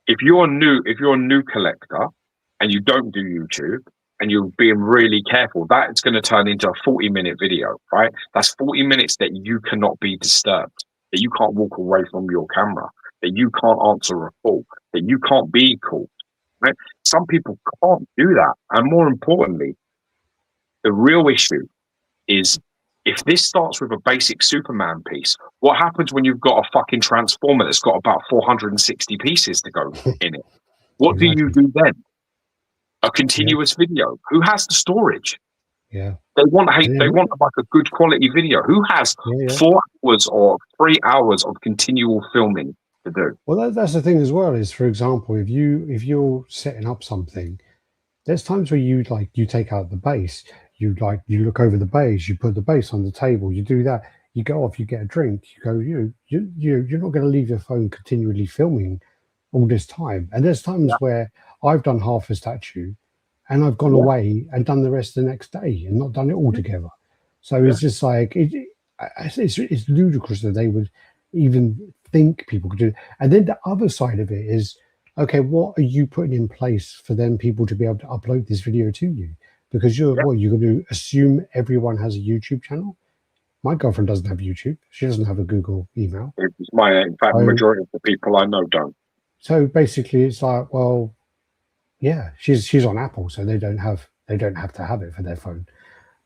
if you're a new collector and you don't do YouTube and you're being really careful, that's going to turn into a 40-minute video, right? That's 40 minutes that you cannot be disturbed, that you can't walk away from your camera, that you can't answer a call, that you can't be called, right? Some people can't do that. And more importantly, The real issue is if this starts with a basic Superman piece, what happens when you've got a fucking Transformer that's got about 460 pieces to go in it? What do you do then? A continuous video. Who has the storage? Yeah. They want like a good quality video. Who has 4 hours or 3 hours of continual filming to do? Well, that's the thing as well. Is, for example, if you're setting up something, there's times where you take out the base. You look over the base. You put the base on the table. You do that. You go off. You get a drink. You go. You're not going to leave your phone continually filming all this time. And there's times where I've done half a statue, and I've gone away and done the rest the next day and not done it all together. So it's just like it's ludicrous that they would even think people could do it. And then the other side of it is, okay, what are you putting in place for them people to be able to upload this video to you? Because you're going to assume everyone has a YouTube channel. My girlfriend doesn't have YouTube. She doesn't have a Google email. In fact, the majority of the people I know don't. So basically, it's like, well, yeah, she's on Apple, so they don't have to have it for their phone.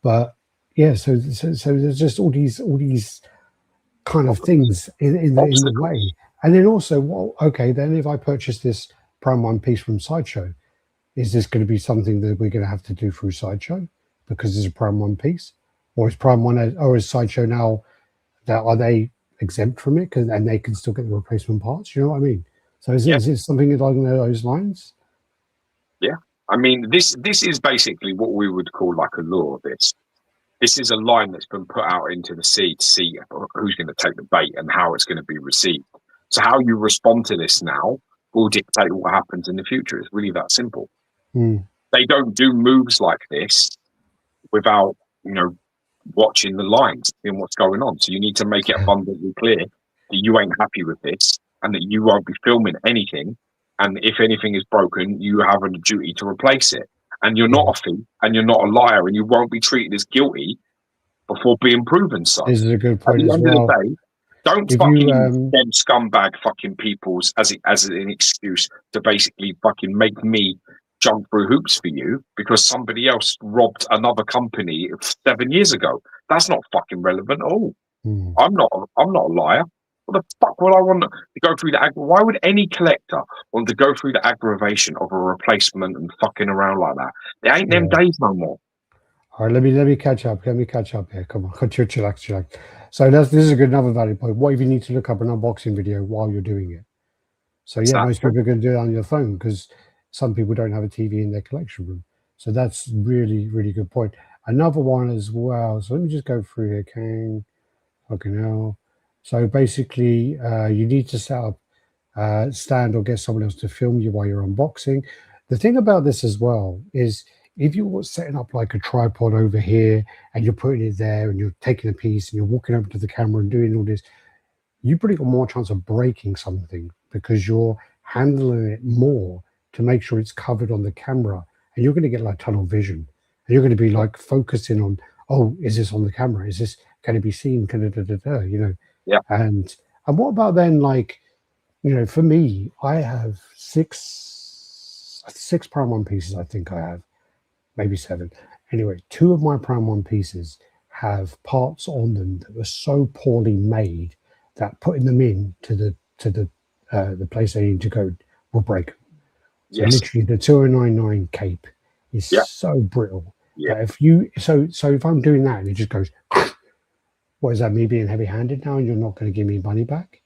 But yeah, so there's just all these kind of things in the way. And then also, well, okay, then if I purchase this Prime 1 piece from Sideshow, is this going to be something that we're going to have to do through Sideshow because it's a Prime 1 piece? Or is Prime 1, or is Sideshow now, are they exempt from it and they can still get the replacement parts? You know what I mean? So is it something along those lines? Yeah. I mean, this is basically what we would call like a law. This is a line that's been put out into the sea to see who's going to take the bait and how it's going to be received. So how you respond to this now will dictate what happens in the future. It's really that simple. They don't do moves like this without, watching the lines and what's going on. So you need to make it abundantly clear that you ain't happy with this and that you won't be filming anything. And if anything is broken, you have a duty to replace it. And you're not a thief and you're not a liar and you won't be treated as guilty before being proven so. This is a good point. At the end of the day, don't fucking use them scumbag fucking peoples as an excuse to basically fucking make me jump through hoops for you because somebody else robbed another company 7 years ago. That's not fucking relevant at all. I'm not a liar. What the fuck would I want to go through why would any collector want to go through the aggravation of a replacement and fucking around like that? There ain't them days no more. All right, let me catch up. Let me catch up here. Come on, chillax. So this is another valid point. What if you need to look up an unboxing video while you're doing it? So most people are going to do it on your phone because some people don't have a TV in their collection room. So that's really, really good point. Another one as well. So let me just go through here. Kang, fucking hell. So basically, you need to set up stand or get someone else to film you while you're unboxing. The thing about this as well is if you're setting up like a tripod over here and you're putting it there and you're taking a piece and you're walking over to the camera and doing all this, you probably got more chance of breaking something because you're handling it more to make sure it's covered on the camera, and you're going to get like tunnel vision and you're going to be like focusing on, oh, is this on the camera? Is this, can it be seen? Yeah. And what about then, like, for me, I have six Prime 1 pieces. I think I have maybe 7. Anyway, 2 of my Prime 1 pieces have parts on them that were so poorly made that putting them in to the place they need to go will break them. So literally, the 2099 cape is so brittle that if I'm doing that and it just goes, what is that? Me being heavy-handed now, and you're not going to give me money back?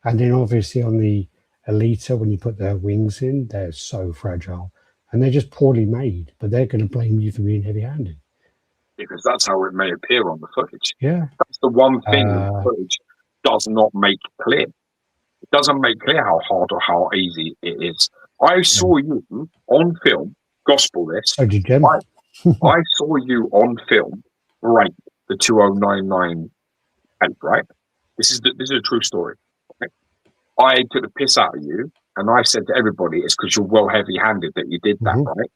And then obviously on the Elita, when you put their wings in, they're so fragile and they're just poorly made. But they're going to blame you for being heavy-handed because that's how it may appear on the footage. Yeah, that's the one thing the footage does not make clear. It doesn't make clear how hard or how easy it is. I saw you on film, gospel this. Oh, did you? I saw you on film break the 2099 tape, right? This is a true story. Okay? I took the piss out of you, and I said to everybody, it's because you're well heavy-handed that you did that, right?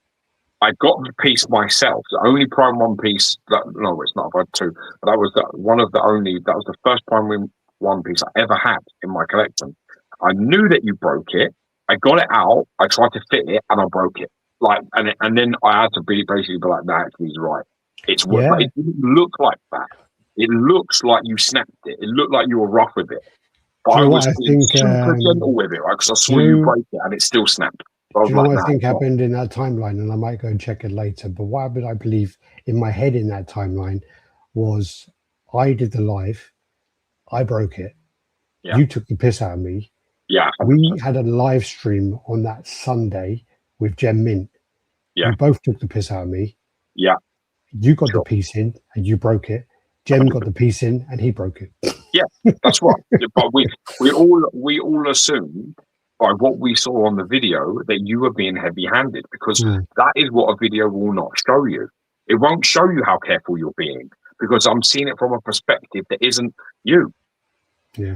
I got the piece myself, the only Prime 1 piece. No, it's not. I've had 2, but that was that was the first Prime 1 piece I ever had in my collection. I knew that you broke it. I got it out. I tried to fit it, and I broke it. And then I had to basically be like, "No, he's right." It's what, but it didn't look like that. It looks like you snapped it. It looked like you were rough with it. But I was being super gentle with it, right? Because I saw you break it and it still snapped. So do you know what I think happened in that timeline? And I might go and check it later. But what happened, I believe, in my head in that timeline was I did the live, I broke it. Yeah. You took the piss out of me. Yeah. 100%. We had a live stream on that Sunday with Gem Mint. Yeah. We both took the piss out of me. Yeah. You got the piece in and you broke it. Gem got the piece in and he broke it. Yeah, that's right. But we all assumed by what we saw on the video that you were being heavy-handed, because that is what a video will not show you. It won't show you how careful you're being, because I'm seeing it from a perspective that isn't you. Yeah.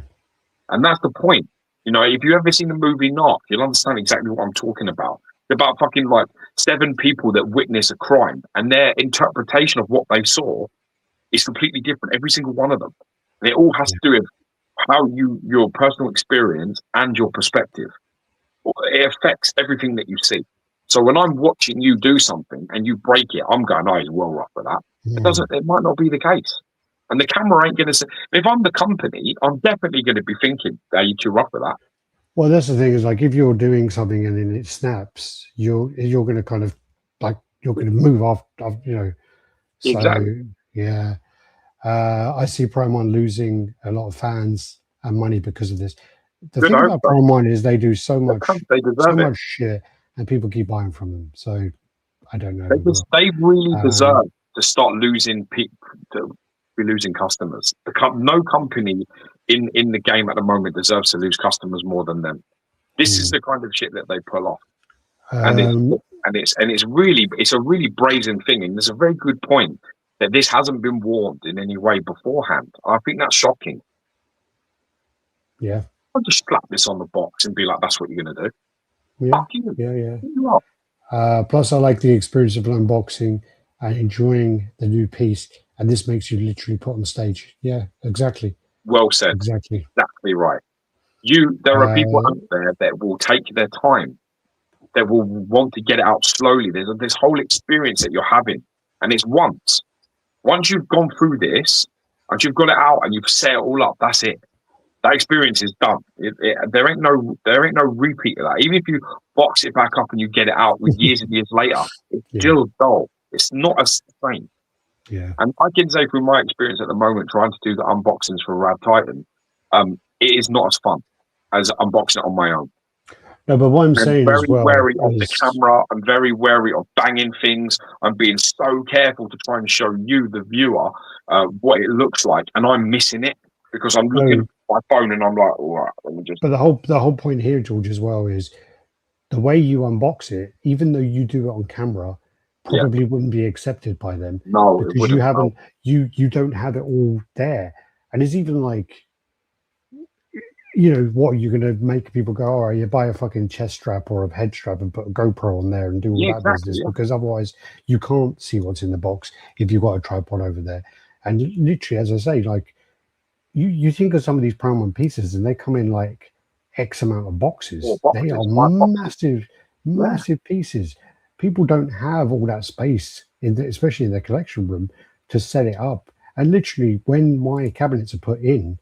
And that's the point. You know, if you ever seen the movie Knock, you'll understand exactly what I'm talking about. It's about fucking like 7 people that witness a crime, and their interpretation of what they saw is completely different, every single one of them. And it all has to do with how your personal experience and your perspective. It affects everything that you see. So when I'm watching you do something and you break it, I'm going, oh, he's well rough for that. It might not be the case. And the camera ain't going to say, if I'm the company, I'm definitely going to be thinking, are you too rough for that? Well, that's the thing, is like, if you're doing something and then it snaps, you're going to kind of like, you're going to move off, you know. So, exactly. Yeah. I see Promon losing a lot of fans and money because of this. The thing about Promon is they do so much shit, and people keep buying from them. So I don't know. They really deserve to start losing people, to be losing customers. No company in the game at the moment deserves to lose customers more than them. This is the kind of shit that they pull off, and it's a really brazen thing. And there's a very good point that this hasn't been warned in any way beforehand. I think that's shocking. Yeah. I'll just slap this on the box and be like, that's what you're going to do. Yeah. Fuck you. Yeah. Plus, I like the experience of unboxing and enjoying the new piece. And this makes you literally put on stage. Yeah, exactly. Well said. Exactly right. There are people out there that will take their time, that will want to get it out slowly. There's this whole experience that you're having. And it's once you've gone through this, and you've got it out and you've set it all up, that's it. That experience is done. There ain't no repeat of that. Even if you box it back up and you get it out with years and years later, it's still dull. It's not as same. Yeah. And I can say from my experience at the moment, trying to do the unboxings for RaddTitan, it is not as fun as unboxing it on my own. No, but what I'm saying very as well wary of the camera. I'm very wary of banging things. I'm being so careful to try and show you, the viewer, what it looks like, and I'm missing it because I'm looking at my phone and I'm like, all right, let me just. But the whole point here, George, as well, is the way you unbox it. Even though you do it on camera, probably wouldn't be accepted by them. No, because you haven't. You don't have it all there, and it's even like. You know, what are you going to make people go, all right, you buy a fucking chest strap or a head strap and put a GoPro on there and do all that business, because otherwise you can't see what's in the box if you've got a tripod over there. And literally, as I say, like, you think of some of these Promon pieces and they come in like X amount of boxes. They are massive pieces. People don't have all that space, especially in their collection room, to set it up. And literally, when my cabinets are put in,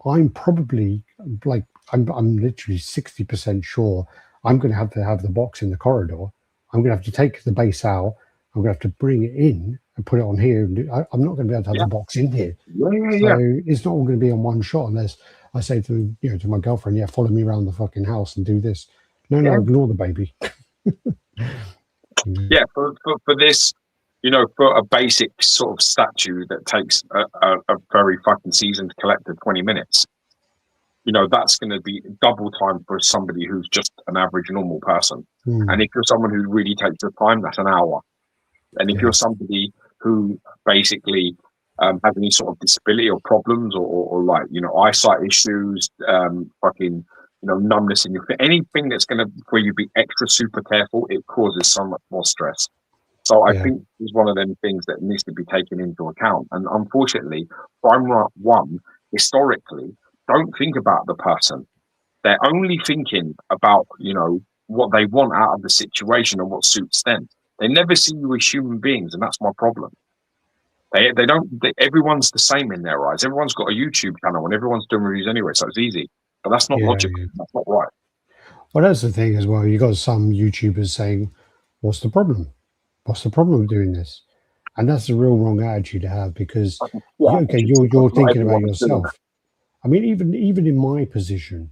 I'm probably like, I'm literally 60% sure I'm going to have the box in the corridor. I'm going to have to take the base out. I'm going to have to bring it in and put it on here. I'm not going to be able to have the box in here. So it's not all going to be on one shot unless I say to my girlfriend, follow me around the fucking house and do this. No, ignore the baby. For this, for a basic sort of statue that takes a very fucking seasoned collector 20 minutes, that's going to be double time for somebody who's just an average normal person. And if you're someone who really takes the time, that's an hour. And if you're somebody who basically has any sort of disability or problems or like, eyesight issues, numbness in your feet, anything that's going to, where you be extra super careful, it causes so much more stress. So I think it's one of them things that needs to be taken into account. And unfortunately, Prime One, historically, don't think about the person. They're only thinking about, what they want out of the situation and what suits them. They never see you as human beings, and that's my problem. They don't. Everyone's the same in their eyes. Everyone's got a YouTube channel and everyone's doing reviews anyway, so it's easy. But that's not logical. Yeah. That's not right. Well, that's the thing as well. You got some YouTubers saying, "What's the problem? What's the problem with doing this?" And that's a real wrong attitude to have because Yeah, you're thinking about everyone is doing yourself. I mean, even in my position,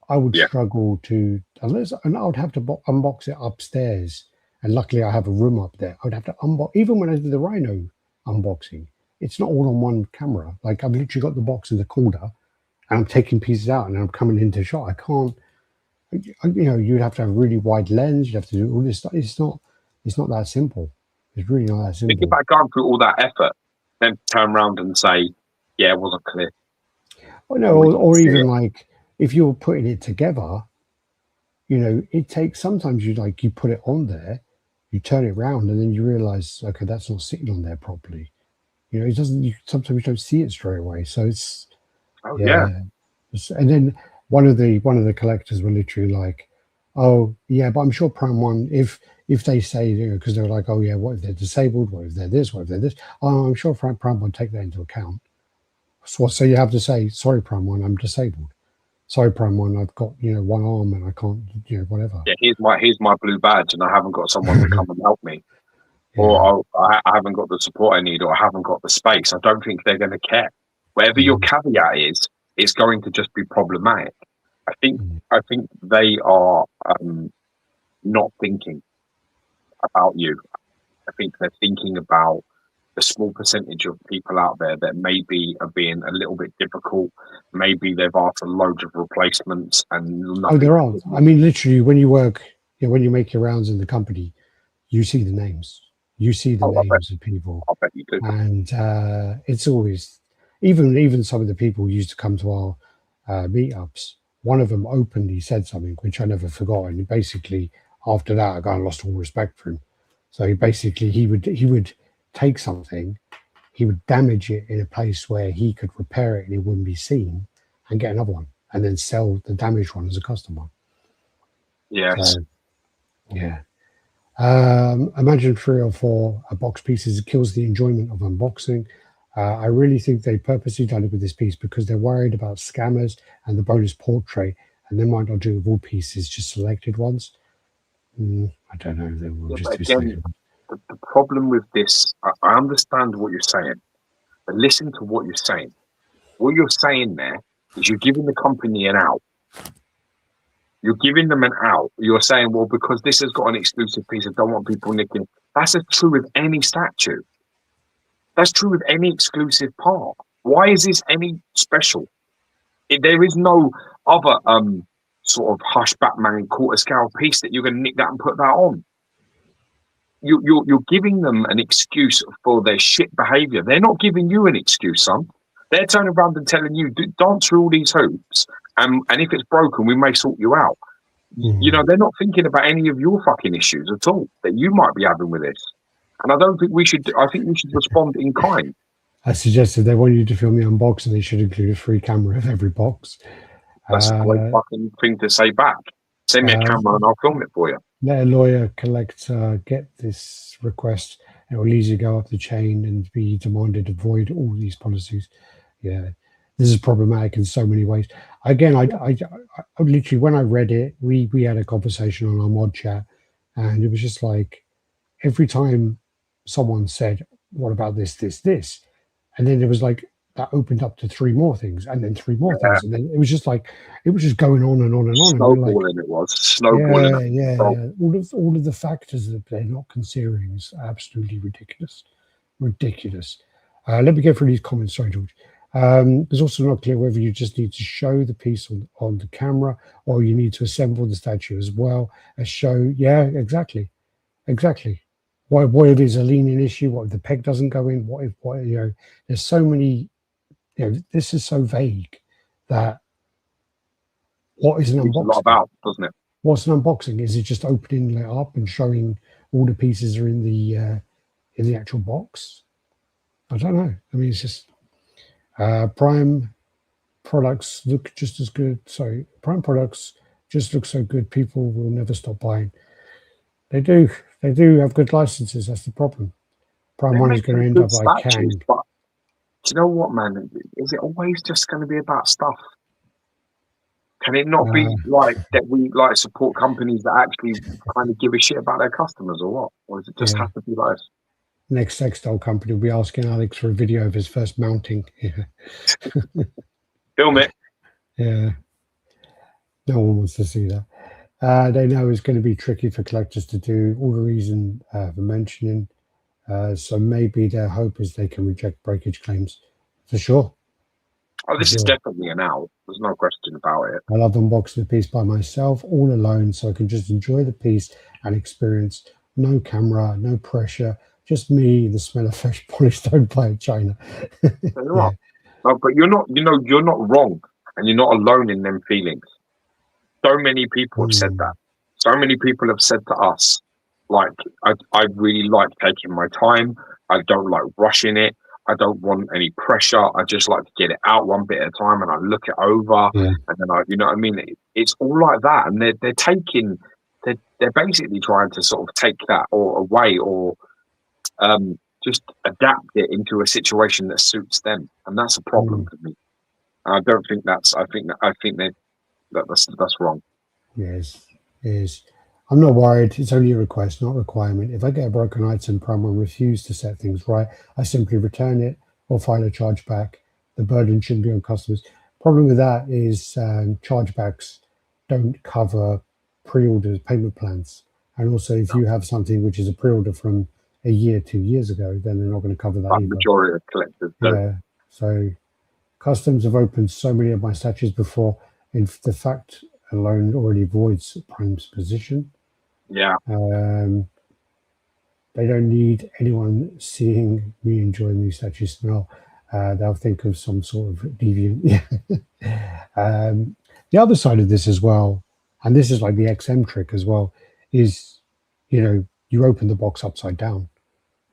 I would struggle to and I would have to unbox it upstairs. And luckily, I have a room up there. I would have to unbox even when I did the Rhino unboxing. It's not all on one camera. Like I've literally got the box in the corner, and I'm taking pieces out, and I'm coming into shot. I can't. You'd have to have a really wide lens. You'd have to do all this stuff. It's not that simple. It's really not that simple. Think about going through all that effort, then turn around and say, "Yeah, it wasn't clear." Oh no, or even like if you're putting it together, it takes sometimes you put it on there, you turn it around, and then you realize, okay, that's not sitting on there properly. It doesn't. Sometimes you don't see it straight away. So it's and then one of the collectors were literally like, "Oh yeah, but I'm sure Prime One if they say because they're like, oh yeah, what if they're disabled? What if they're this? What if they're this? Oh, I'm sure Prime One take that into account." So you have to say, "Sorry, Prime One, I'm disabled. Sorry, Prime One, I've got one arm and I can't whatever." Yeah, here's my blue badge, and I haven't got someone to come and help me, or I haven't got the support I need, or I haven't got the space. I don't think they're going to care. Whatever your caveat is, it's going to just be problematic. I think they are not thinking about you. I think they're thinking about the small percentage of people out there that maybe are being a little bit difficult. Maybe they've asked for loads of replacements and nothing. Oh, there are. I mean, literally, when you work, when you make your rounds in the company, you see the names. You see the names of people. I bet you do. And it's always, even some of the people who used to come to our meetups, one of them openly said something, which I never forgot. And basically, after that, I kind of lost all respect for him. So he would take something, he would damage it in a place where he could repair it and it wouldn't be seen, and get another one, and then sell the damaged one as a custom one. Yes. So, yeah. Imagine 3 or 4 box pieces. It kills the enjoyment of unboxing. I really think they purposely done it with this piece because they're worried about scammers and the bonus portrait, and they might not do it with all pieces, just selected ones. I don't know. They will just do selected ones. The problem with this, I understand what you're saying, but listen to what you're saying. What you're saying there is you're giving the company an out. You're giving them an out. You're saying, well, because this has got an exclusive piece, I don't want people nicking. That's true with any statue. That's true with any exclusive part. Why is this any special? There is no other sort of hush Batman quarter scale piece that you're going to nick that and put that on. You're giving them an excuse for their shit behavior. They're not giving you an excuse, son. They're turning around and telling you, dance through all these hoops, and if it's broken, we may sort you out. They're not thinking about any of your fucking issues at all that you might be having with this. And I don't think we should. I think we should respond in kind. I suggested they want you to film the unboxing. They should include a free camera of every box. That's a great fucking thing to say back. Send me a camera and I'll film it for you. Let a lawyer get this request. It will easily go up the chain and be demanded to void all these policies. Yeah, this is problematic in so many ways. Again, I literally, when I read it, we had a conversation on our mod chat, and it was just like every time someone said, "What about this, this, this?" and then it was like that opened up to 3 more things, and then 3 more things, and then it was just going on and on and on. Snowballing, it was snowballing. Yeah. All of the factors that they're not considering is absolutely ridiculous. Let me go through these comments. Sorry, George. It's also not clear whether you just need to show the piece on the camera or you need to assemble the statue as well as show. Yeah, exactly. What if it's a leaning issue? What if the peg doesn't go in? What if there's so many. This is so vague that what is an unboxing? A lot about, doesn't it? What's an unboxing? Is it just opening it up and showing all the pieces are in the actual box? I don't know. I mean, it's just Prime products look just as good. Sorry, Prime products just look so good. People will never stop buying. They do have good licenses. That's the problem. Prime 1 is going to end up like Kang. But do you know what, man? Is it always just going to be about stuff? Can it not be like that we like support companies that actually kind of give a shit about their customers or what? Or does it just have to be like this? Next textile company will be asking Alex for a video of his first mounting. Film it. Yeah. No one wants to see that. They know it's going to be tricky for collectors to do, all the reason for mentioning. So maybe their hope is they can reject breakage claims. For sure. Oh, this is definitely an out. There's no question about it. I love unboxing the piece by myself, all alone, so I can just enjoy the piece and experience. No camera, no pressure, just me, the smell of fresh polished stone by China. No, but you're not wrong, and you're not alone in them feelings. So many people have said that. So many people have said to us, like, I really like taking my time. I don't like rushing it. I don't want any pressure. I just like to get it out one bit at a time, and I look it over, and then you know what I mean? It's all like that, and they're basically trying to sort of take that or away or just adapt it into a situation that suits them, and that's a problem for me. I don't think that's. I think that's wrong. Yes. I'm not worried. It's only a request, not a requirement. If I get a broken item, Prime will refuse to set things right. I simply return it or file a chargeback. The burden shouldn't be on customers. Problem with that is chargebacks don't cover pre-orders, payment plans. And also, if you have something which is a pre-order from a year, 2 years ago, then they're not going to cover that either. Majority of collectors don't. Yeah. So customs have opened so many of my statues before, and the fact alone already voids Prime's position. Yeah. They don't need anyone seeing me enjoying these statues smell. They'll think of some sort of deviant. The other side of this as well, and this is like the XM trick as well, is, you open the box upside down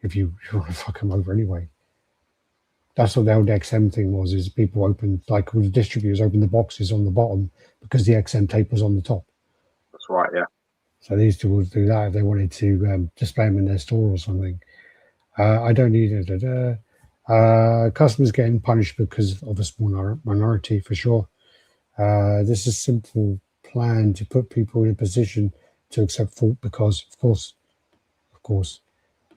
if you want to fuck them over anyway. That's what the old XM thing was, is people opened, like all the distributors opened the boxes on the bottom because the XM tape was on the top. That's right, yeah. So these two would do that if they wanted to display them in their store or something. I don't need it. Customers getting punished because of a small minority, for sure. This is a simple plan to put people in a position to accept fault because, of course.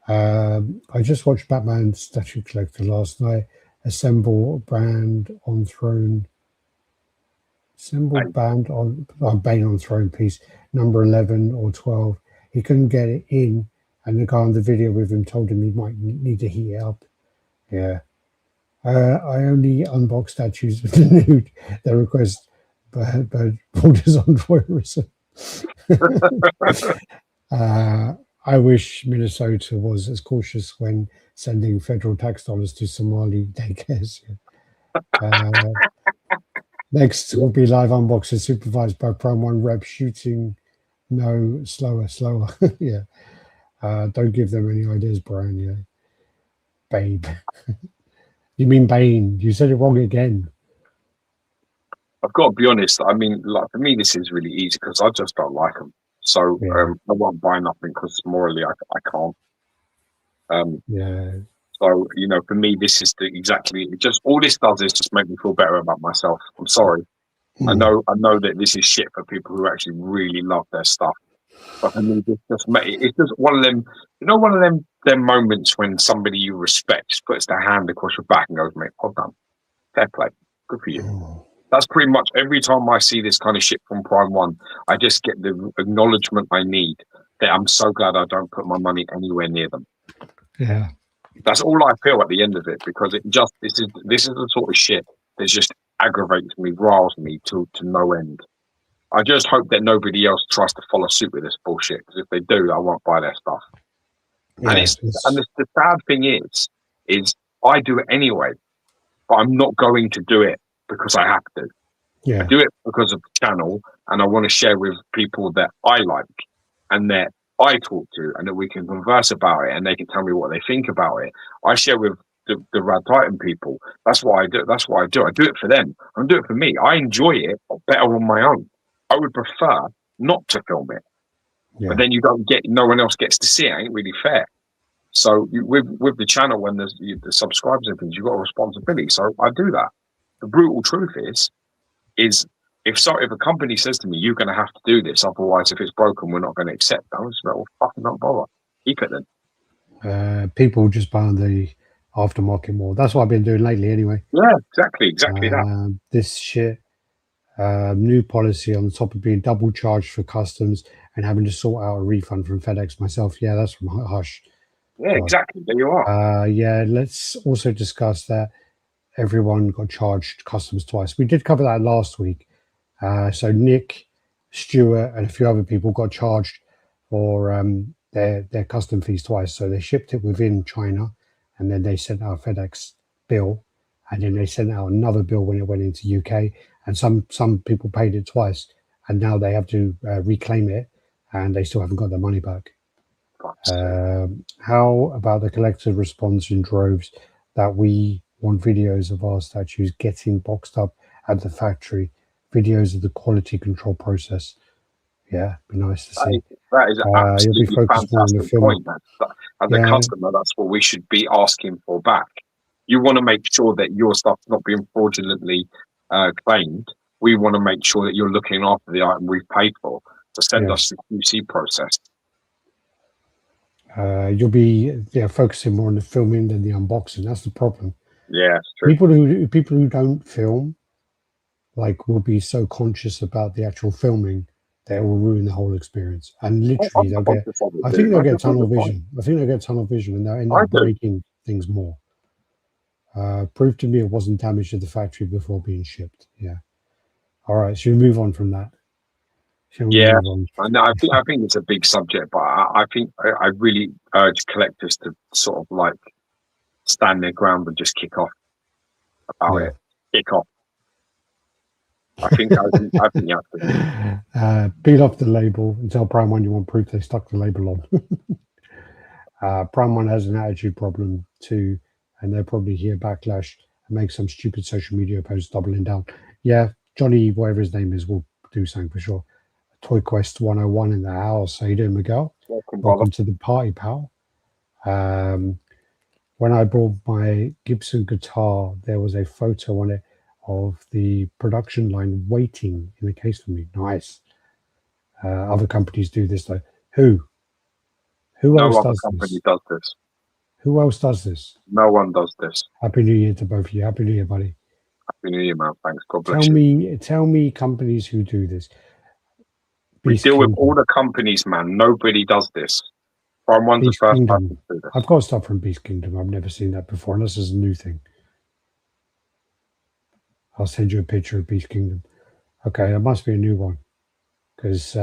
I just watched Batman Statue Collector last night. Assemble band on throne. Band on Bane on throne piece number 11 or 12. He couldn't get it in, and the guy on the video with him told him he might need to heat it up. Yeah. I only unbox statues with the nude that request but borders on voyeurism. I wish Minnesota was as cautious when sending federal tax dollars to Somali daycares. Next will be live unboxing supervised by Prime 1 rep shooting. No, slower. Yeah. Don't give them any ideas, Brian. Yeah. Babe. You mean Bane. You said it wrong again. I've got to be honest. I mean, like, for me, this is really easy because I just don't like them. So I won't buy nothing because morally I can't. So, for me, this is just all this does is just make me feel better about myself. I'm sorry. I know that this is shit for people who actually really love their stuff. But for me, it's just one of them, one of them moments when somebody you respect just puts their hand across your back and goes, mate, well done. Fair play. Good for you. That's pretty much every time I see this kind of shit from Prime 1, I just get the acknowledgement I need that I'm so glad I don't put my money anywhere near them. Yeah. That's all I feel at the end of it, because this is the sort of shit that just aggravates me, riles me to no end. I just hope that nobody else tries to follow suit with this bullshit, because if they do, I won't buy their stuff. Yeah, and the sad thing is I do it anyway, but I'm not going to do it because I have to. Yeah. I do it because of the channel, and I want to share with people that I like and that I talk to, and that we can converse about it, and they can tell me what they think about it. I share with the RaddTitan people. That's what I do. I do it for them. I don't do it for me. I enjoy it better on my own. I would prefer not to film it, but then no one else gets to see it. It ain't really fair. So with the channel, when there's the subscribers and things, you've got a responsibility. So I do that. The brutal truth is if a company says to me, you're going to have to do this, otherwise if it's broken, we're not going to accept that. I'm just like, well, fucking not bother. Keep it then. People just buy on the aftermarket more. That's what I've been doing lately anyway. Yeah, exactly that. This shit, new policy on the top of being double charged for customs and having to sort out a refund from FedEx myself. Yeah, that's from Hush. Yeah, God. Exactly. There you are. Yeah, let's also discuss that everyone got charged customs twice. We did cover that last week. So Nick, Stuart, and a few other people got charged for their custom fees twice. So they shipped it within China, and then they sent out a FedEx bill, and then they sent out another bill when it went into UK. And some people paid it twice, and now they have to reclaim it, and they still haven't got their money back. How about the collector response in droves that we want videos of our statues getting boxed up at the factory, videos of the quality control process? Yeah, be nice to see. That is absolutely fantastic point. As a customer, that's what we should be asking for back. You want to make sure that your stuff's not being fraudulently claimed. We want to make sure that you're looking after the item we've paid for. So send us the QC process. You'll be focusing more on the filming than the unboxing. That's the problem. Yeah, it's true. People who don't film, will be so conscious about the actual filming that it will ruin the whole experience. And literally, they'll get tunnel vision. I think they'll get tunnel vision, and they'll end up breaking things more. Prove to me it wasn't damaged at the factory before being shipped. Yeah. All right. Should we move on from that? Yeah, I think it's a big subject, but I think I really urge collectors to sort of stand their ground and just kick off about it. Kick off. I think you have to. Peel off the label and tell Prime One you want proof they stuck the label on. Prime One has an attitude problem too, and they'll probably hear backlash and make some stupid social media post doubling down. Yeah, Johnny, whatever his name is, will do something for sure. Toy Quest 101 in the house. How you doing, Miguel? Welcome to the party, pal. When I brought my Gibson guitar, there was a photo on it of the production line waiting in the case for me. Nice. Other companies do this though. Who else does this? Who else does this? No one does this. Happy New Year to both of you. Happy New Year, buddy. Happy New Year, man. Thanks. God bless you. Tell me companies who do this. We deal with all the companies, man. Nobody does this. Prime One's the first person to do this. I've got stuff from Beast Kingdom. I've never seen that before, unless it's a new thing. I'll send you a picture of Beast Kingdom. Okay, that must be a new one. Because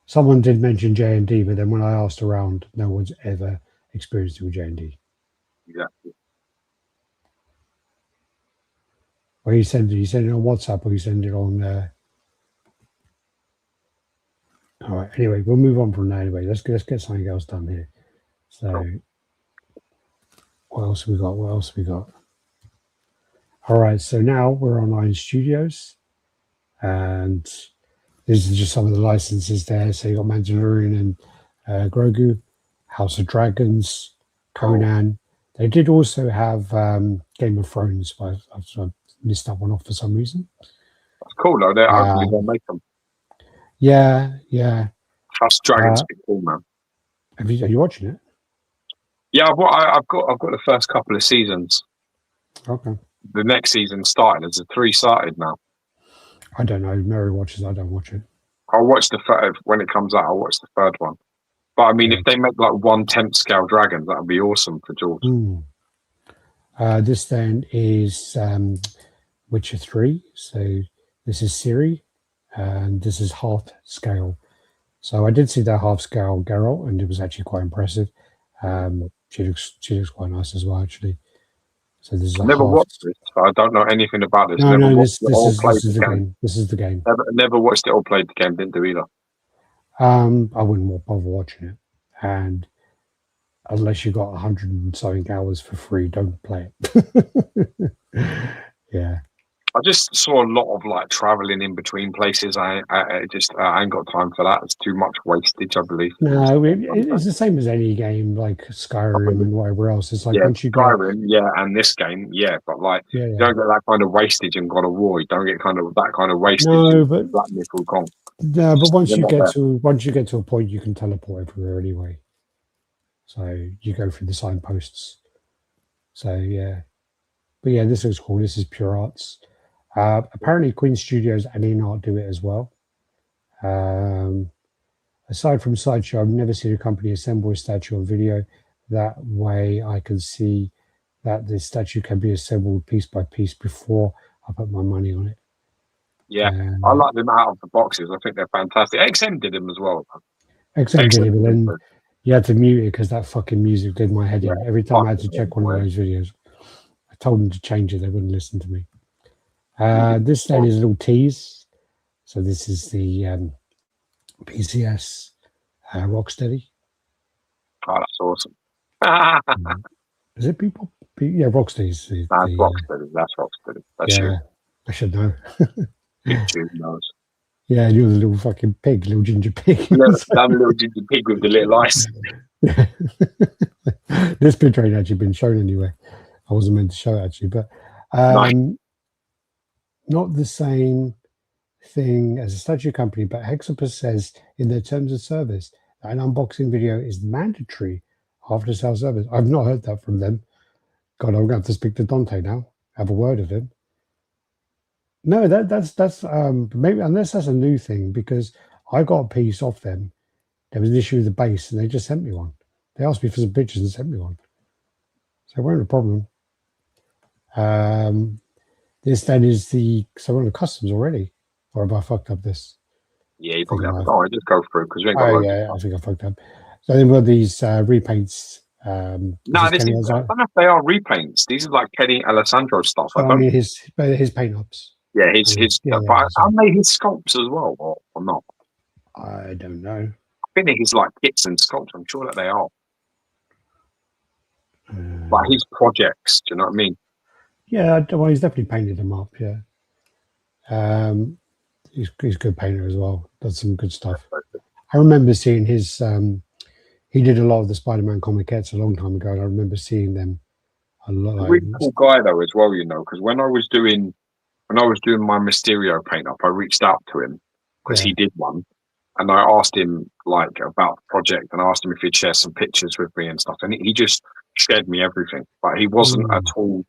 someone did mention J&D, but then when I asked around, no one's ever experienced it with J&D. Exactly. Where you send it? You send it on WhatsApp or you send it on... All right. Anyway, we'll move on from that. Anyway, let's get something else done here. So, what else we got? All right. So now we're online studios, and these are just some of the licenses there. So you got Mandalorian and Grogu, House of Dragons, Conan. They did also have Game of Thrones, but I've missed that one off for some reason. That's cool though. Hopefully they'll make them. Yeah. House Dragons be cool, man. Are you watching it? Yeah, I've got the first couple of seasons. Okay. The next season started. There's 3 started now. I don't know. Mary watches. I don't watch it. I'll watch the third when it comes out. I'll watch the third one. But I mean, if they make 1/10 scale dragons, that would be awesome for George. This then is Witcher 3. So this is Ciri. And this is half scale. So I did see that half scale Geralt, and it was actually quite impressive. She looks quite nice as well, actually. So this is I've never watched this. So I don't know anything about this. This is the game. This is the game. Never watched it or played the game. Didn't do either. I wouldn't bother watching it, and unless you got 100 and something hours for free, don't play it. Yeah. I just saw a lot of like traveling in between places. I ain't got time for that. It's too much wastage, I believe. No, it's the same as any game like Skyrim and whatever else. It's like Yeah, once you get Skyrim, yeah, and this game, yeah, but like yeah, you don't get that kind of wastage in God of War. You don't get kind of that kind of wastage no, in but Black Myth Wukong. no, but once They're you not get there. to a point, you can teleport everywhere anyway. So you go through the signposts. So yeah, but yeah, this looks cool. This is Pure Arts. Apparently, Queen Studios and In-Art do it as well. Aside from Sideshow, I've never seen a company assemble a statue on video. That way I can see that the statue can be assembled piece by piece before I put my money on it. Yeah, I like them out of the boxes. I think they're fantastic. XM did them as well. XM did it, but then you had to mute it because that fucking music did my head in. Every time I had to check one of those videos, I told them to change it. They wouldn't listen to me. This then is a little tease. So this is the PCS Rocksteady. Oh, that's awesome. Is it people? Yeah, Rocksteady's. That's Rocksteady. That's Rocksteady. That's you. I should know. YouTube knows. Yeah, you're the little fucking pig, little ginger pig. Yeah, I'm a little ginger pig with the little eyes. This picture ain't actually been shown anyway. I wasn't meant to show it actually, but not the same thing as a statue company, but Hexapus says in their terms of service that an unboxing video is mandatory after sale service. I've not heard that from them. God, I'm going to have to speak to Dante now, have a word of him. No, that's maybe, unless that's a new thing, because I got a piece off them. There was an issue with the base and they just sent me one. They asked me for some pictures and sent me one. So we're in a problem. This then is so we're on the customs already. Or have I fucked up this? Yeah, you probably have. Oh, I just go through because we ain't got. Oh yeah, I think I fucked up. So then we've got these repaints. No, I don't know if they are repaints. These are like Kenny Alessandro stuff. So I mean his paint ups. Yeah, his. But are they his sculpts as well, or not? I don't know. I think they're his like kits and sculpts. I'm sure that they are. Like his projects. Do you know what I mean? Yeah, well, he's definitely painted them up. Yeah. He's a good painter as well. Does some good stuff. I remember seeing his. He did a lot of the Spider-Man comiquettes a long time ago, and I remember seeing them a lot. Really cool guy though, as well. You know, because when I was doing my Mysterio paint up, I reached out to him because he did one, and I asked him like about the project, and I asked him if he'd share some pictures with me and stuff, and he just shared me everything. Like he wasn't at all.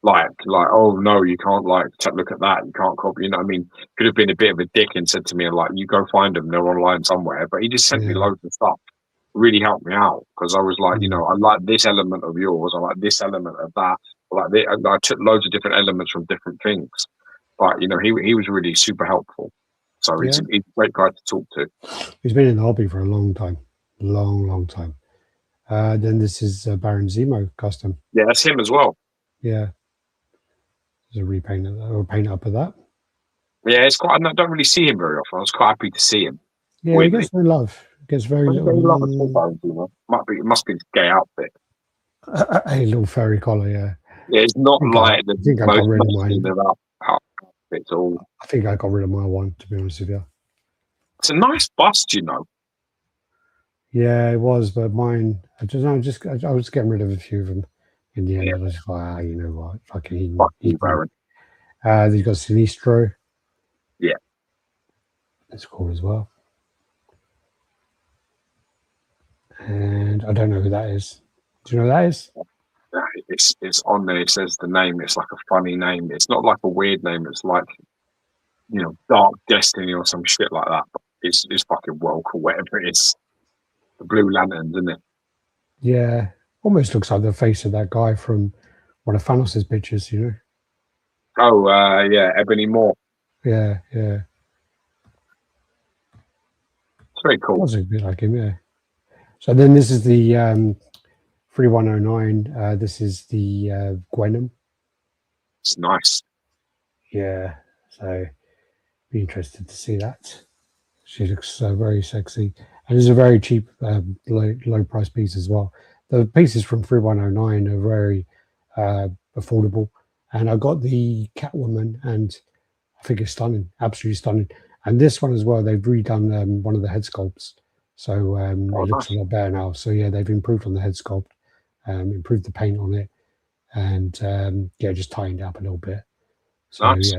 Like, oh no, you can't look at that. You can't copy. You know what I mean? Could have been a bit of a dick and said to me like, you go find them. They're online somewhere. But he just sent me loads of stuff. Really helped me out because I was like, you know, I like this element of yours. I like this element of that. I took loads of different elements from different things. But you know, he was really super helpful. So he's a great guy to talk to. He's been in the hobby for a long time, long time. Then this is Baron Zemo custom. Yeah, that's him as well. Yeah. There's a repaint or paint up of that. Yeah, it's quite. I don't really see him very often. I was quite happy to see him. Yeah, he gets very love. Gets very little. Must be the gay outfit. A little furry collar, yeah. Yeah, it's not like the I got rid of mine. Outfits all. I think I got rid of my one, to be honest with you. It's a nice bust, you know. Yeah, it was, but mine. I was getting rid of a few of them. In the end, I was like, you know what? Fucking Baron. You've got Sinestro. Yeah. That's cool as well. And I don't know who that is. Do you know who that is? It's on there. It says the name. It's like a funny name. It's not like a weird name. It's like, you know, Dark Destiny or some shit like that. But it's fucking well cool, whatever it is. The Blue Lanterns, isn't it? Yeah. Almost looks like the face of that guy from one of Thanos' pictures, you know? Oh, yeah, Ebony Moore. Yeah. It's very cool. It was a bit like him, yeah. So then this is the 3109. This is the Gwenom. It's nice. Yeah, so be interested to see that. She looks very sexy. And it's a very cheap, low price piece as well. The pieces from 3109 are very affordable, And I got the Catwoman, and I think it's stunning, absolutely stunning. And this one as well, they've redone one of the head sculpts, so it looks a lot better now. So yeah, they've improved on the head sculpt, improved the paint on it, and yeah, just tightened it up a little bit. So nice.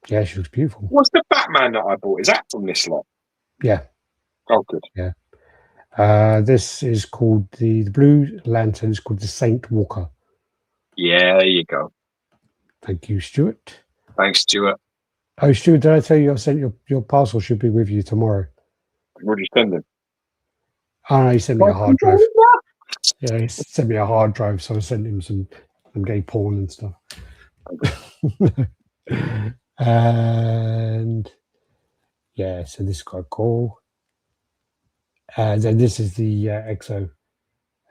yeah, she looks beautiful. What's the Batman that I bought? Is that from this lot? Yeah. Oh, good. Yeah. This is called the Blue Lantern. Is called the Saint Walker. Yeah, there you go. Thank you, Stuart. Thanks, Stuart. Oh, Stuart, did I tell you I sent your parcel should be with you tomorrow? What are you sending? Oh, no, he sent me a hard drive. Yeah, he sent me a hard drive, so I sent him some gay porn and stuff. And yeah, so this is quite cool. Then this is the Exo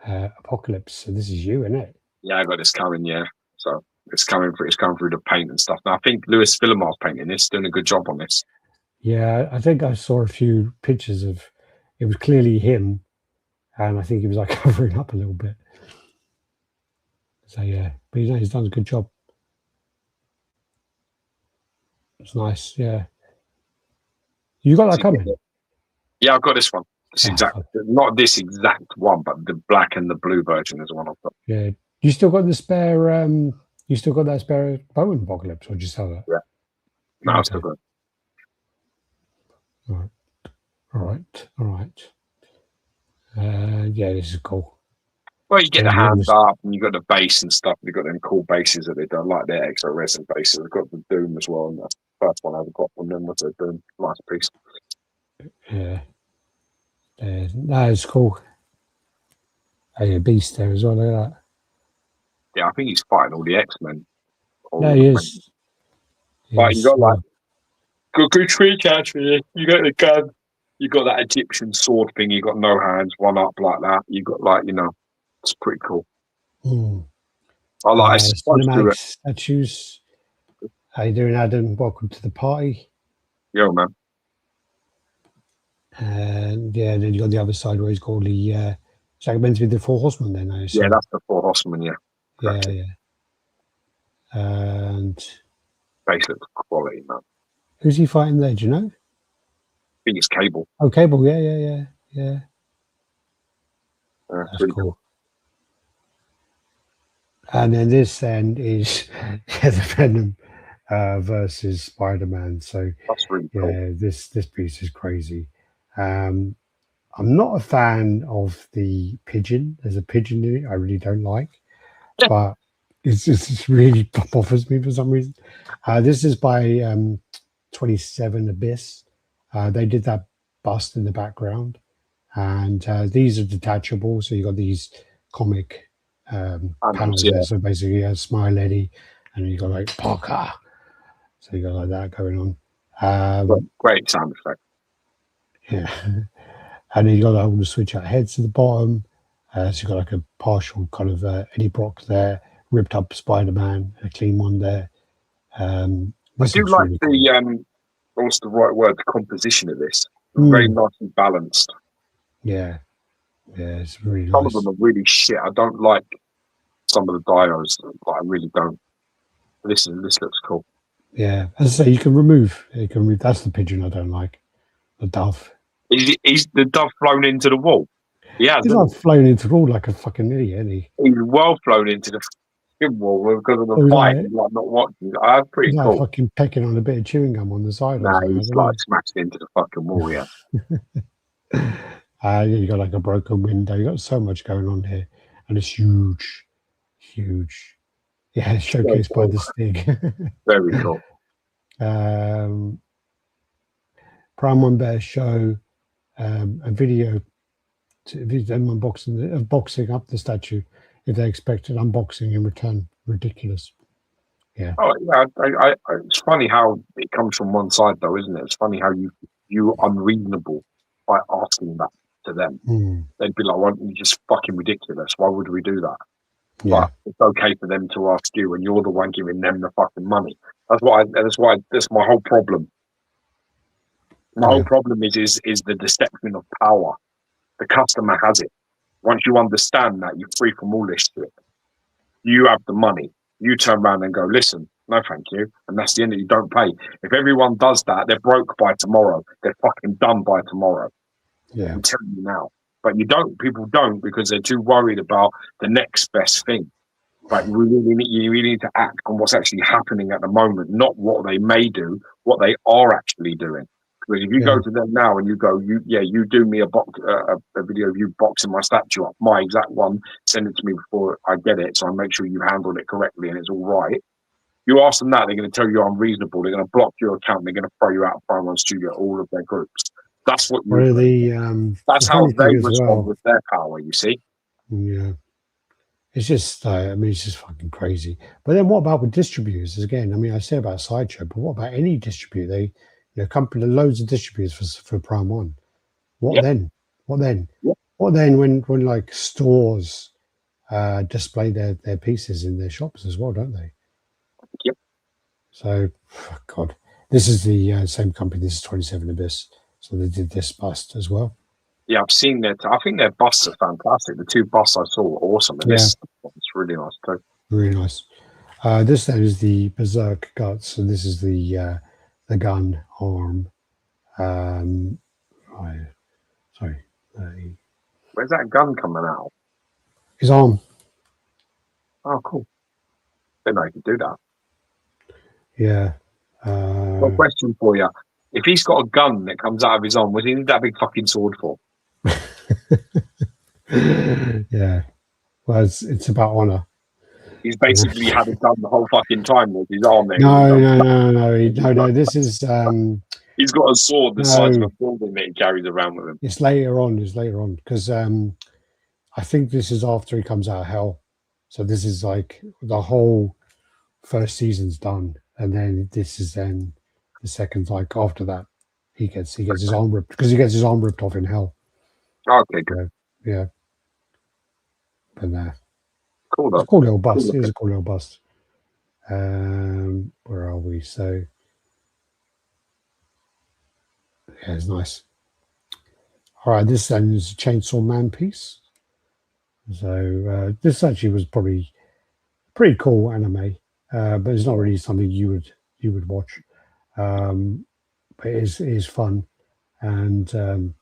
Apocalypse. So this is you, isn't it? Yeah, I got this coming. Yeah, so it's coming through the paint and stuff. Now I think Louis Filomar's painting this, doing a good job on this. Yeah, I think I saw a few pictures of. It was clearly him, and I think he was like covering up a little bit. So yeah, but he's done a good job. It's nice. Yeah, you got that coming? Yeah, I've got this one. Not this exact one, but the black and the blue version is one of them. Yeah, you still got the spare? You still got that spare Bowman Apocalypse, or just sell that? Yeah, no, okay. Still good. All right. Yeah, this is cool. Well, you get the hands up, and you got the base and stuff. They've got them cool bases that they've done, like their ExoResin bases. They've got the Doom as well, and the first one I ever got from them was a Doom. Nice piece. Yeah. That is cool. A beast there as well, look at that. Yeah, I think he's fighting all the X-Men. Yeah, he is. But you got like good tree catch for you. You got the gun. You got that Egyptian sword thing. You got no hands, one up like that. You got like, it's pretty cool. I like cinematic statues. How you doing, Adam? Welcome to the party. Yo, man. And yeah, then you got the other side where he's got the is that meant to be the Four Horsemen then? Yeah, that's the Four Horsemen, yeah. Correctly. Yeah. And base looks quality, man. Who's he fighting there, do you know? I think it's Cable. Oh, Cable, yeah. That's really cool. And then this then is the Venom versus Spider-Man. So that's really cool. Yeah, this piece is crazy. I'm not a fan of the pigeon. There's a pigeon in it I really don't like, but it's really bothers me for some reason. This is by 27 Abyss. They did that bust in the background, and these are detachable. So you got these comic panels there. So basically, a Smile Eddie, and you got like Parker. So you got like that going on. Great sound effect. Yeah. And then you got all the switch out heads at the bottom. So you got like a partial kind of Eddie Brock there, ripped up Spider-Man, a clean one there. I do like really the what's the right word? The composition of this, very nicely balanced. Yeah, it's really some nice. of them are really shit. I don't like some of the dios, but I really don't. This looks cool. Yeah, as I say, you can remove. That's the pigeon I don't like. The dove. Is the dove flown into the wall? Yeah, he's not flown into the wall like a fucking idiot, isn't he? He's well flown into the wall because of the fight. He's like not watching. That's pretty cool. Like fucking pecking on a bit of chewing gum on the side. Nah, he's like smashed into the fucking wall. Yeah. You got like a broken window. You got so much going on here, and it's huge. Yeah, showcased by the Stig. Very cool. Prime One Bear show a video of them boxing up the statue if they expect an unboxing in return. Ridiculous. Yeah. Oh yeah. I it's funny how it comes from one side though, isn't it? It's funny how you unreasonable by asking that to them. They'd be like, "Why don't you just fucking ridiculous? Why would we do that?" Yeah. But it's okay for them to ask you, and you're the one giving them the fucking money. That's my whole problem. My whole problem is the deception of power. The customer has it. Once you understand that, you're free from all this shit. You have the money. you turn around and go, listen, no, thank you. And that's the end of it. You don't pay. If everyone does that, they're broke by tomorrow. They're fucking done by tomorrow. Yeah. I'm telling you now. But you don't. People don't because they're too worried about the next best thing. But you really need to act on what's actually happening at the moment, not what they may do, what they are actually doing. Because if you go to them now and you go, you do me a video of you boxing my statue up, my exact one, send it to me before I get it, so I make sure you handled it correctly and it's all right. You ask them that, they're going to tell you unreasonable. They're going to block your account. They're going to throw you out of Prime Studio, all of their groups. That's what you. That's how they respond with their power. You see. Yeah. It's just, it's just fucking crazy. But then what about with distributors? Again, I mean, I say about Sideshow, but what about any distributor? Company, loads of distributors for Prime 1. What then? What then? Yep. What then when like stores display their pieces in their shops as well, don't they? Yep. So, God, this is the same company. This is 27 Abyss. So they did this bust as well. Yeah, I've seen that. I think their busts are fantastic. The 2 busts I saw were awesome. And this one's really nice too. Really nice. This then is the Berserk guts, and this is the gun arm. Sorry. Where's that gun coming out? His arm. Oh, cool. Didn't know you could do that. Yeah. Got a question for you. If he's got a gun that comes out of his arm, what do you need that big fucking sword for? Yeah. Well, it's about honor. He's basically had a gun the whole fucking time with his arm there. No. This is. He's got a sword the size of a building that he carries around with him. It's later on. Because I think this is after he comes out of hell. So this is like the whole first season's done, and then this is then the second. Like after that, he gets his arm ripped because he gets his arm ripped off in hell. Okay, good. Yeah. But cool though. It's a cool little bust. It is a cool little bust. Where are we? So yeah, it's nice. All right, this then is a Chainsaw Man piece. So this actually was probably pretty cool anime, but it's not really something you would watch. But it is fun and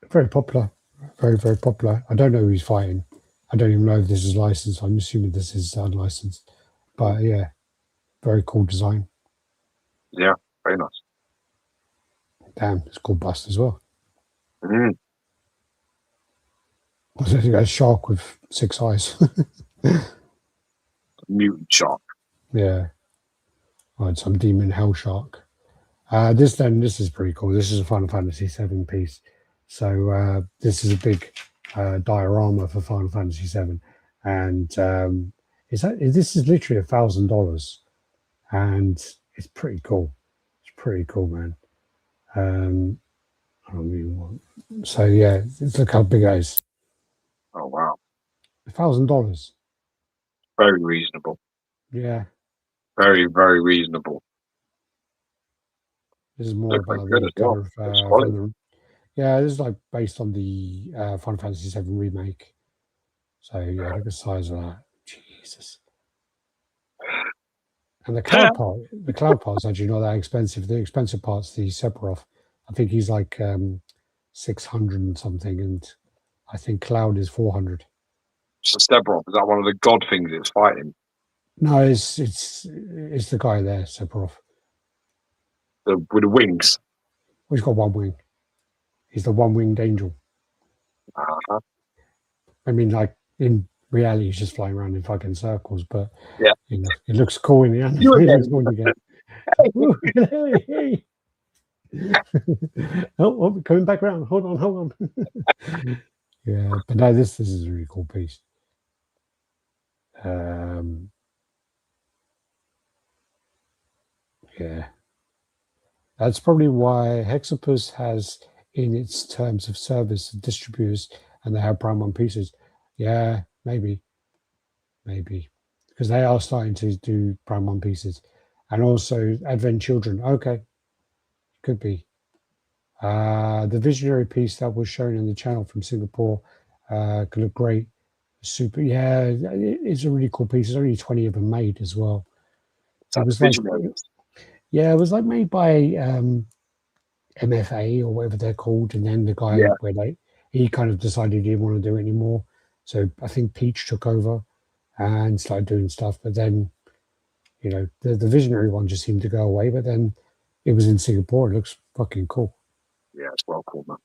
very popular, very popular. I don't know who he's fighting. I don't even know if this is licensed. I'm assuming this is unlicensed. But yeah, very cool design. Yeah, very nice. Damn, it's called Bust as well. Mm. A shark with 6 eyes. Mutant shark. Yeah. Right, some demon hell shark. This is pretty cool. This is a Final Fantasy VII piece. So this is a big diorama for Final Fantasy VII, and this is literally $1,000, and it's pretty cool. It's pretty cool, man. So yeah, look how big it is. Oh wow, $1,000. Very reasonable. Yeah. Very, very reasonable. This is more about the yeah, this is like based on the Final Fantasy VII remake. So yeah, look at the size of that. Jesus. And the cloud part's actually not that expensive. The expensive part's the Sephiroth. I think he's like 600 and something, and I think Cloud is 400. So Sephiroth, is that one of the god things it's fighting? No, it's the guy there, Sephiroth. With the wings. Well, he's got one wing. He's the one-winged angel. Uh-huh. I mean, like in reality, he's just flying around in fucking circles, but yeah, it looks cool in the anime. Oh, coming back around. Hold on. Yeah, but no, this is a really cool piece. Yeah. That's probably why Hexapus has in its terms of service distributors and they have Prime 1 pieces. Yeah, maybe. Because they are starting to do Prime 1 pieces. And also Advent Children. Okay. Could be. The visionary piece that was shown in the channel from Singapore could look great. Super. Yeah, it's a really cool piece. There's only 20 of them made as well. So It was the like, visionaries. yeah, it was like made by MFA or whatever they're called, and then the guy Yeah, where he kind of decided he didn't want to do it anymore. So I think Peach took over and started doing stuff, but then the visionary one just seemed to go away. But then it was in Singapore. It looks fucking cool. yeah, it's well cool, man.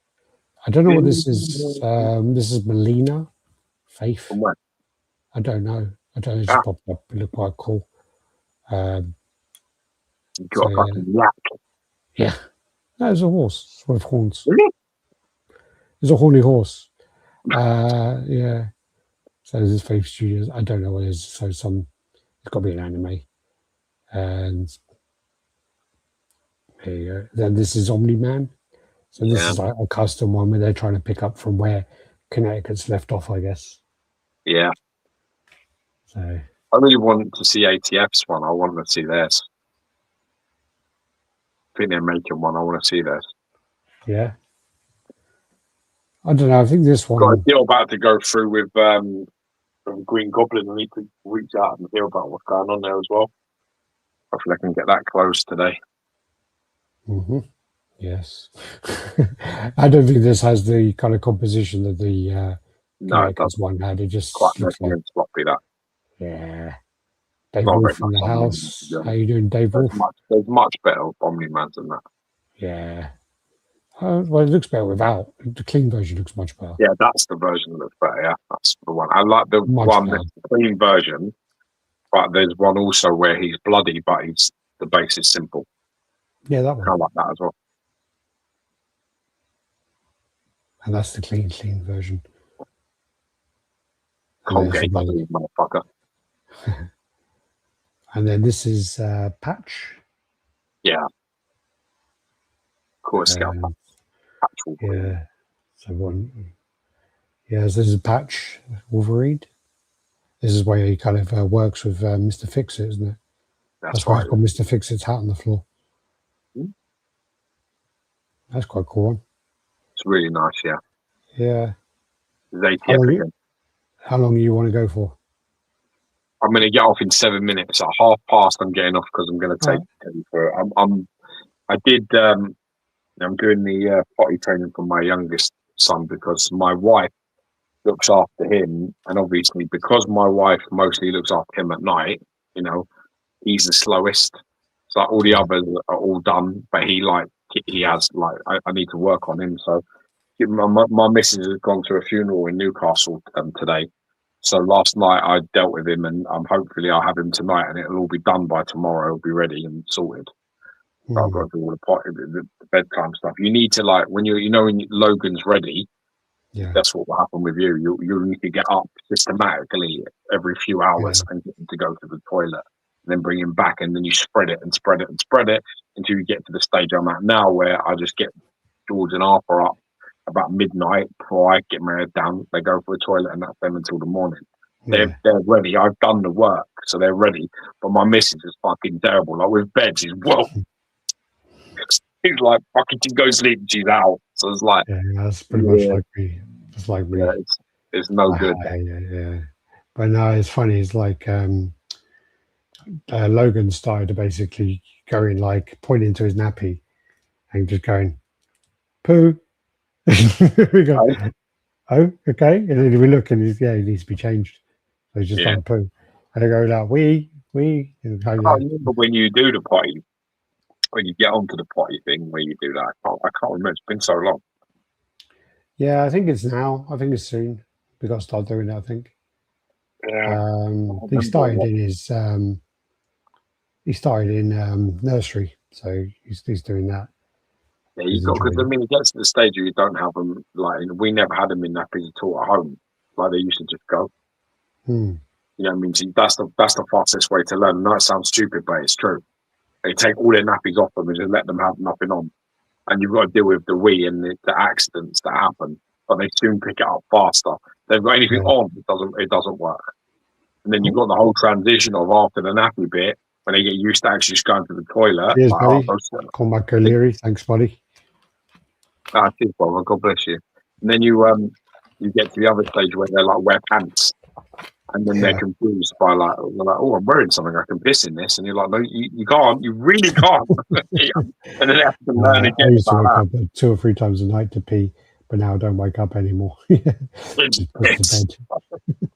I don't know what this is. This is Melina Faith. From where? I don't know. I don't know. It just popped up. It looked quite cool. You got a fucking yak. Yeah. No, it's a horse with horns. Really? It's a horny horse. Yeah. So this is Faith Studios. I don't know what it is. So it's got to be an anime. And there you go. Then this is Omni-Man. So this is like a custom one where they're trying to pick up from where Connecticut's left off, I guess. Yeah. So I really want to see ATF's one. I want to see theirs. I think they're making one. I want to see theirs. Yeah. I don't know. I think this one. Got a deal about to go through with Green Goblin. I need to reach out and hear about what's going on there as well. Hopefully I can get that closed today. Mm-hmm. Yes. I don't think this has the kind of composition that the one had. It just quite looks like sloppy, that. Yeah. Dave Wolf from the house. How you doing, Dave Wolf? There's much better Omni-Man than that. Yeah. Well, it looks better without. The clean version looks much better. Yeah, that's the version that looks better. Yeah, that's the one. I like the one that's the clean version, but there's one also where he's bloody, but the base is simple. Yeah, that one. I like that as well. And that's the clean version. Colgate, motherfucker. And then this is Patch. Yeah. Of course, Patch. Yeah. So one. Yeah, so this is Patch Wolverine. This is where he kind of works with Mr. Fix-It, isn't it? That's why I've got Mr. Fix-It's hat on the floor. Hmm? That's quite a cool one. It's really nice, yeah. Yeah. How long do you want to go for? I'm going to get off in 7 minutes. At past, I'm getting off because I'm going to take it for it. I'm doing the potty training for my youngest son because my wife looks after him, and obviously because my wife mostly looks after him at night, he's the slowest. So all the others are all done, but he has I need to work on him. So my missus has gone to a funeral in Newcastle today. So last night I dealt with him, and hopefully I'll have him tonight, and it'll all be done by tomorrow. It'll be ready and sorted. I've got to do all the bedtime stuff. You need to when when Logan's ready. Yeah, that's what will happen with you. You need to get up systematically every few hours and get him to go to the toilet, and then bring him back, and then you spread it and spread it and spread it until you get to the stage I'm at now, where I just get George and Arthur up about midnight before I get my head down. They go for a toilet, and that's them until the morning. They're ready. I've done the work, so they're ready. But my missus is fucking terrible. Like with beds, he's he's like fucking she goes sleep, she's out. So it's like that's pretty much like me. It's like me. Yeah, it's no good. Yeah. But no, it's funny. It's like Logan started to basically going pointing to his nappy and just going poo. We go, oh, okay. And then we look, and he needs to be changed. So he's just done poo. And I go like, we. And I remember when you do the potty, when you get onto the potty thing where you do that. I can't remember. It's been so long. Yeah, I think it's now. I think it's soon. We got to start doing it, I think. Yeah. He started in nursery, so he's doing that. Yeah, you've got, because it gets to the stage where you don't have them, we never had them in nappies at all at home. They used to just go. You know what I mean? So that's the fastest way to learn. And that sounds stupid, but it's true. They take all their nappies off them and just let them have nothing on. And you've got to deal with the wee and the accidents that happen. But they soon pick it up faster. They've got anything on, it doesn't work. And then you've got the whole transition of after the nappy bit, when they get used to actually just going to the toilet. Cheers, buddy. Cormac O'Leary, thanks, buddy. Cheers, brother. God bless you. And then you get to the other stage where they wear pants. And then they're confused by like, oh, I'm wearing something. I can piss in this, and you're like, no, you can't. You really can't. And then they have to learn again. I used to wake up 2 or 3 times a night to pee, but now I don't wake up anymore. Just put to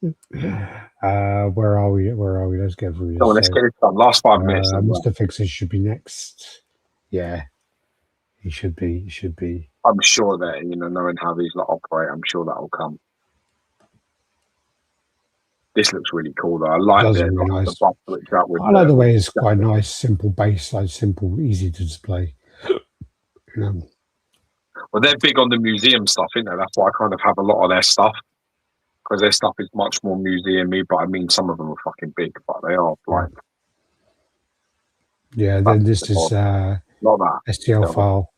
bed. Where are we? Let's get through this. Let's get it done. Last 5 minutes. Mr. Fixes should be next. Yeah, he should be. He should be. I'm sure that, knowing how these lot operate, I'm sure that will come. This looks really cool, though. I like it. Really nice. I like the way it's quite nice, simple base, like simple, easy to display. Well, they're big on the museum stuff, isn't they? That's why I kind of have a lot of their stuff, because their stuff is much more museum-y. But I mean, some of them are fucking big, but they are like. Yeah, then this is not that STL file,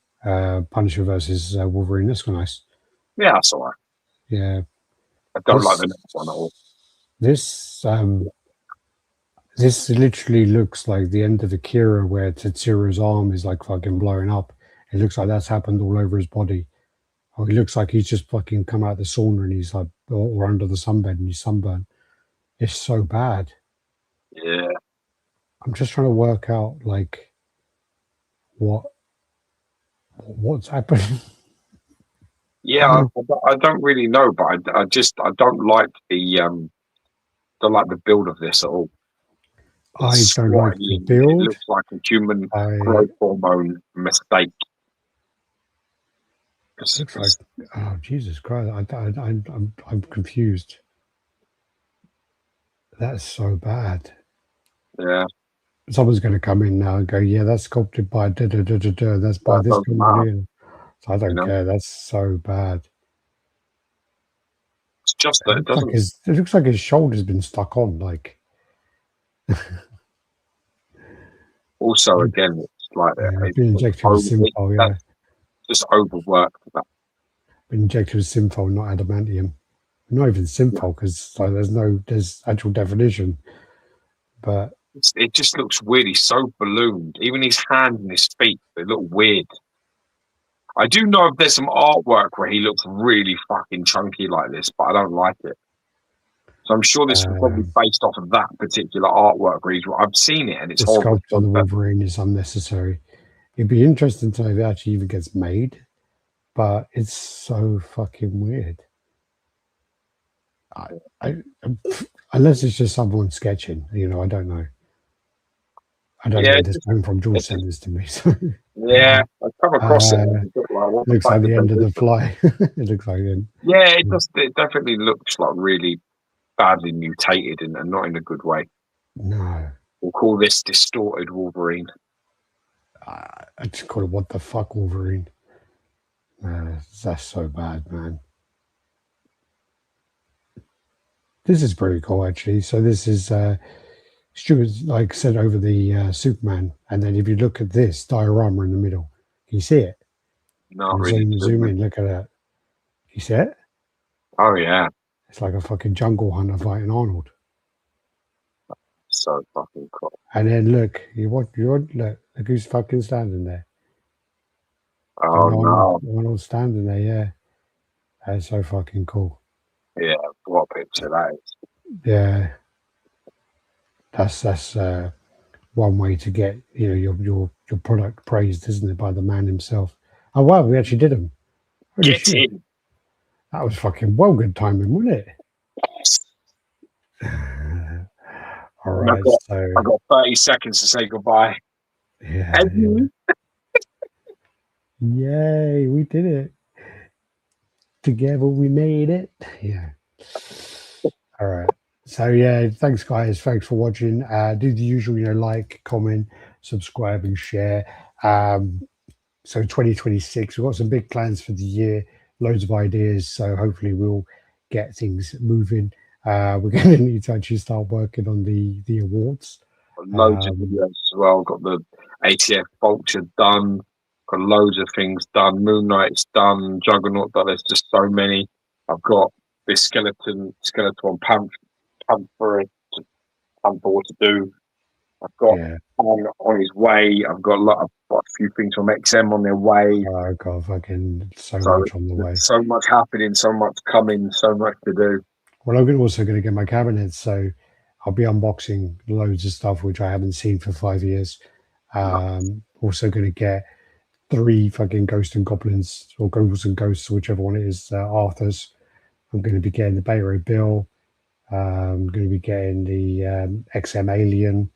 Punisher versus Wolverine. That's quite nice. Yeah, that's all right. Yeah, I don't like the next one at all. This literally looks like the end of Akira, where Tetsuro's arm is like fucking blowing up. It looks like that's happened all over his body. Oh, he looks like he's just fucking come out of the sauna and he's like, or under the sunbed and he's sunburned. It's so bad. Yeah. I'm just trying to work out like what's happening. Yeah, I don't really know, but I don't like the build of this at all. I don't like the build. It looks like a human growth hormone mistake. It looks like, oh Jesus Christ! I'm confused. That's so bad. Yeah. Someone's going to come in now and go, yeah, that's sculpted by that's by this company. So I don't care. That's so bad. It's just that it looks like his shoulder's been stuck on. Like. Also, again, it's like been injected with Synthol, yeah. Just overworked. Been injected with Synthol, not adamantium. Not even Synthol, because there's actual definition. But it just looks weird. He's so ballooned. Even his hands and his feet, they look weird. I do know if there's some artwork where he looks really fucking chunky like this, but I don't like it. So I'm sure this is probably based off of that particular artwork where I've seen it and it's horrible. The sculpt on the Wolverine is unnecessary. It'd be interesting to know if it actually even gets made, but it's so fucking weird. Unless it's just someone sketching, I don't know. I don't know. This came from George sent this to me. So. Yeah, I've come across it. Looks like the end of the fly. It looks like it. Yeah, it does. It definitely looks like really badly mutated and not in a good way. No. We'll call this distorted Wolverine. I just call it what the fuck Wolverine. That's so bad, man. This is pretty cool, actually. So this is Stuart's like sent over the Superman, and then if you look at this diorama in the middle, can you see it? Not really. Zoom in, look at that. You see it? Oh yeah. It's like a fucking jungle hunter fighting Arnold. So fucking cool. And then look, look who's fucking standing there. Oh no. Arnold's standing there, yeah. That's so fucking cool. Yeah, what a picture that is. Yeah. That's one way to get your product praised, isn't it, by the man himself? Oh wow, we actually did him. Get in. That was fucking well good timing, wasn't it? All right, I've got 30 seconds to say goodbye. Yeah. Yay, we did it. Together we made it. Yeah. All right. So yeah, thanks guys. Thanks for watching. Do the usual, like, comment, subscribe, and share. So 2026, we've got some big plans for the year, loads of ideas. So hopefully we'll get things moving. We're going to need to actually start working on the awards. Loads of videos as well. Got the ATF Vulture done. Got loads of things done. Moon Knight's done. Juggernaut done. There's just so many. I've got this Skeleton Panther to do. I've got on his way. I've got a few things from XM on their way. Oh, I've got fucking so much on the way. So much happening, so much coming, so much to do. Well, I'm also going to get my cabinet, so I'll be unboxing loads of stuff which I haven't seen for 5 years. Also going to get 3 fucking Ghost and Goblins, or Ghouls and Ghosts, whichever one it is, Arthur's. I'm going to be getting the Beta Bill. I'm going to be getting the XM Alien.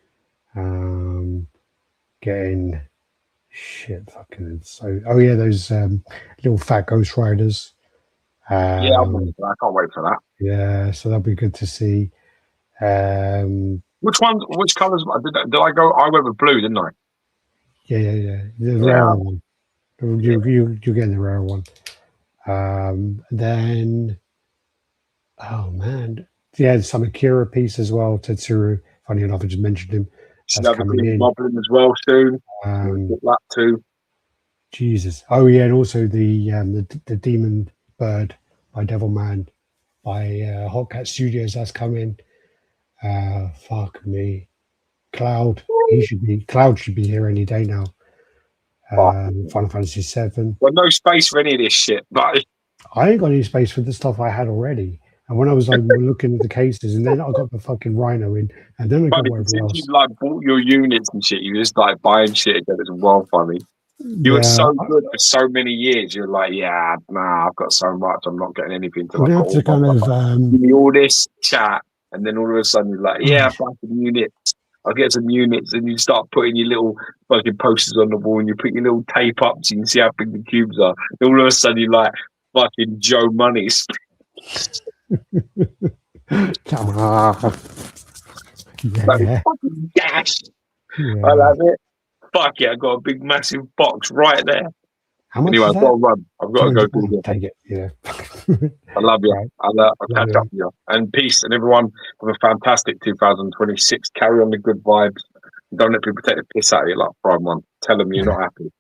Getting shit fucking so. Oh yeah, those little fat Ghost Riders. Yeah, I can't wait for that. Yeah, so that'll be good to see. Which ones? Which colours? Did I go? I went with blue, didn't I? Yeah. The rare one. You're getting the rare one. Then, oh man, yeah, some Akira piece as well. Tetsuro. Funny enough, I just mentioned him. That's coming in. Goblin as well soon. That too. Jesus. Oh yeah, and also the Demon Bird by Devilman by Hotcat Studios. That's coming. Fuck me. Cloud should be here any day now. Final Fantasy VII. Well, no space for any of this shit, but I ain't got any space for the stuff I had already. And when I was like looking at the cases, and then I got the fucking Rhino in, and then I got whatever else. You like bought your units and shit, you just like buying shit again. It's well funny. You were so good for so many years. You're like, yeah, nah, I've got so much. I'm not getting anything to have to kind of give me all this chat, and then all of a sudden you're like, yeah, I'll buy some units. I'll get some units, and you start putting your little fucking posters on the wall, and you put your little tape up so you can see how big the cubes are. And all of a sudden you're like fucking Joe Monies. Yeah. Fucking dash. Yeah. I love it. Fuck yeah, I got a big massive box right there. How much anyway, I've got to run. I've got to go do this. Take it, yeah. I love you. Right. I'll catch up with you. And peace. And everyone have a fantastic 2026. Carry on the good vibes. Don't let people take the piss out of you like Prime One. Tell them you're not happy.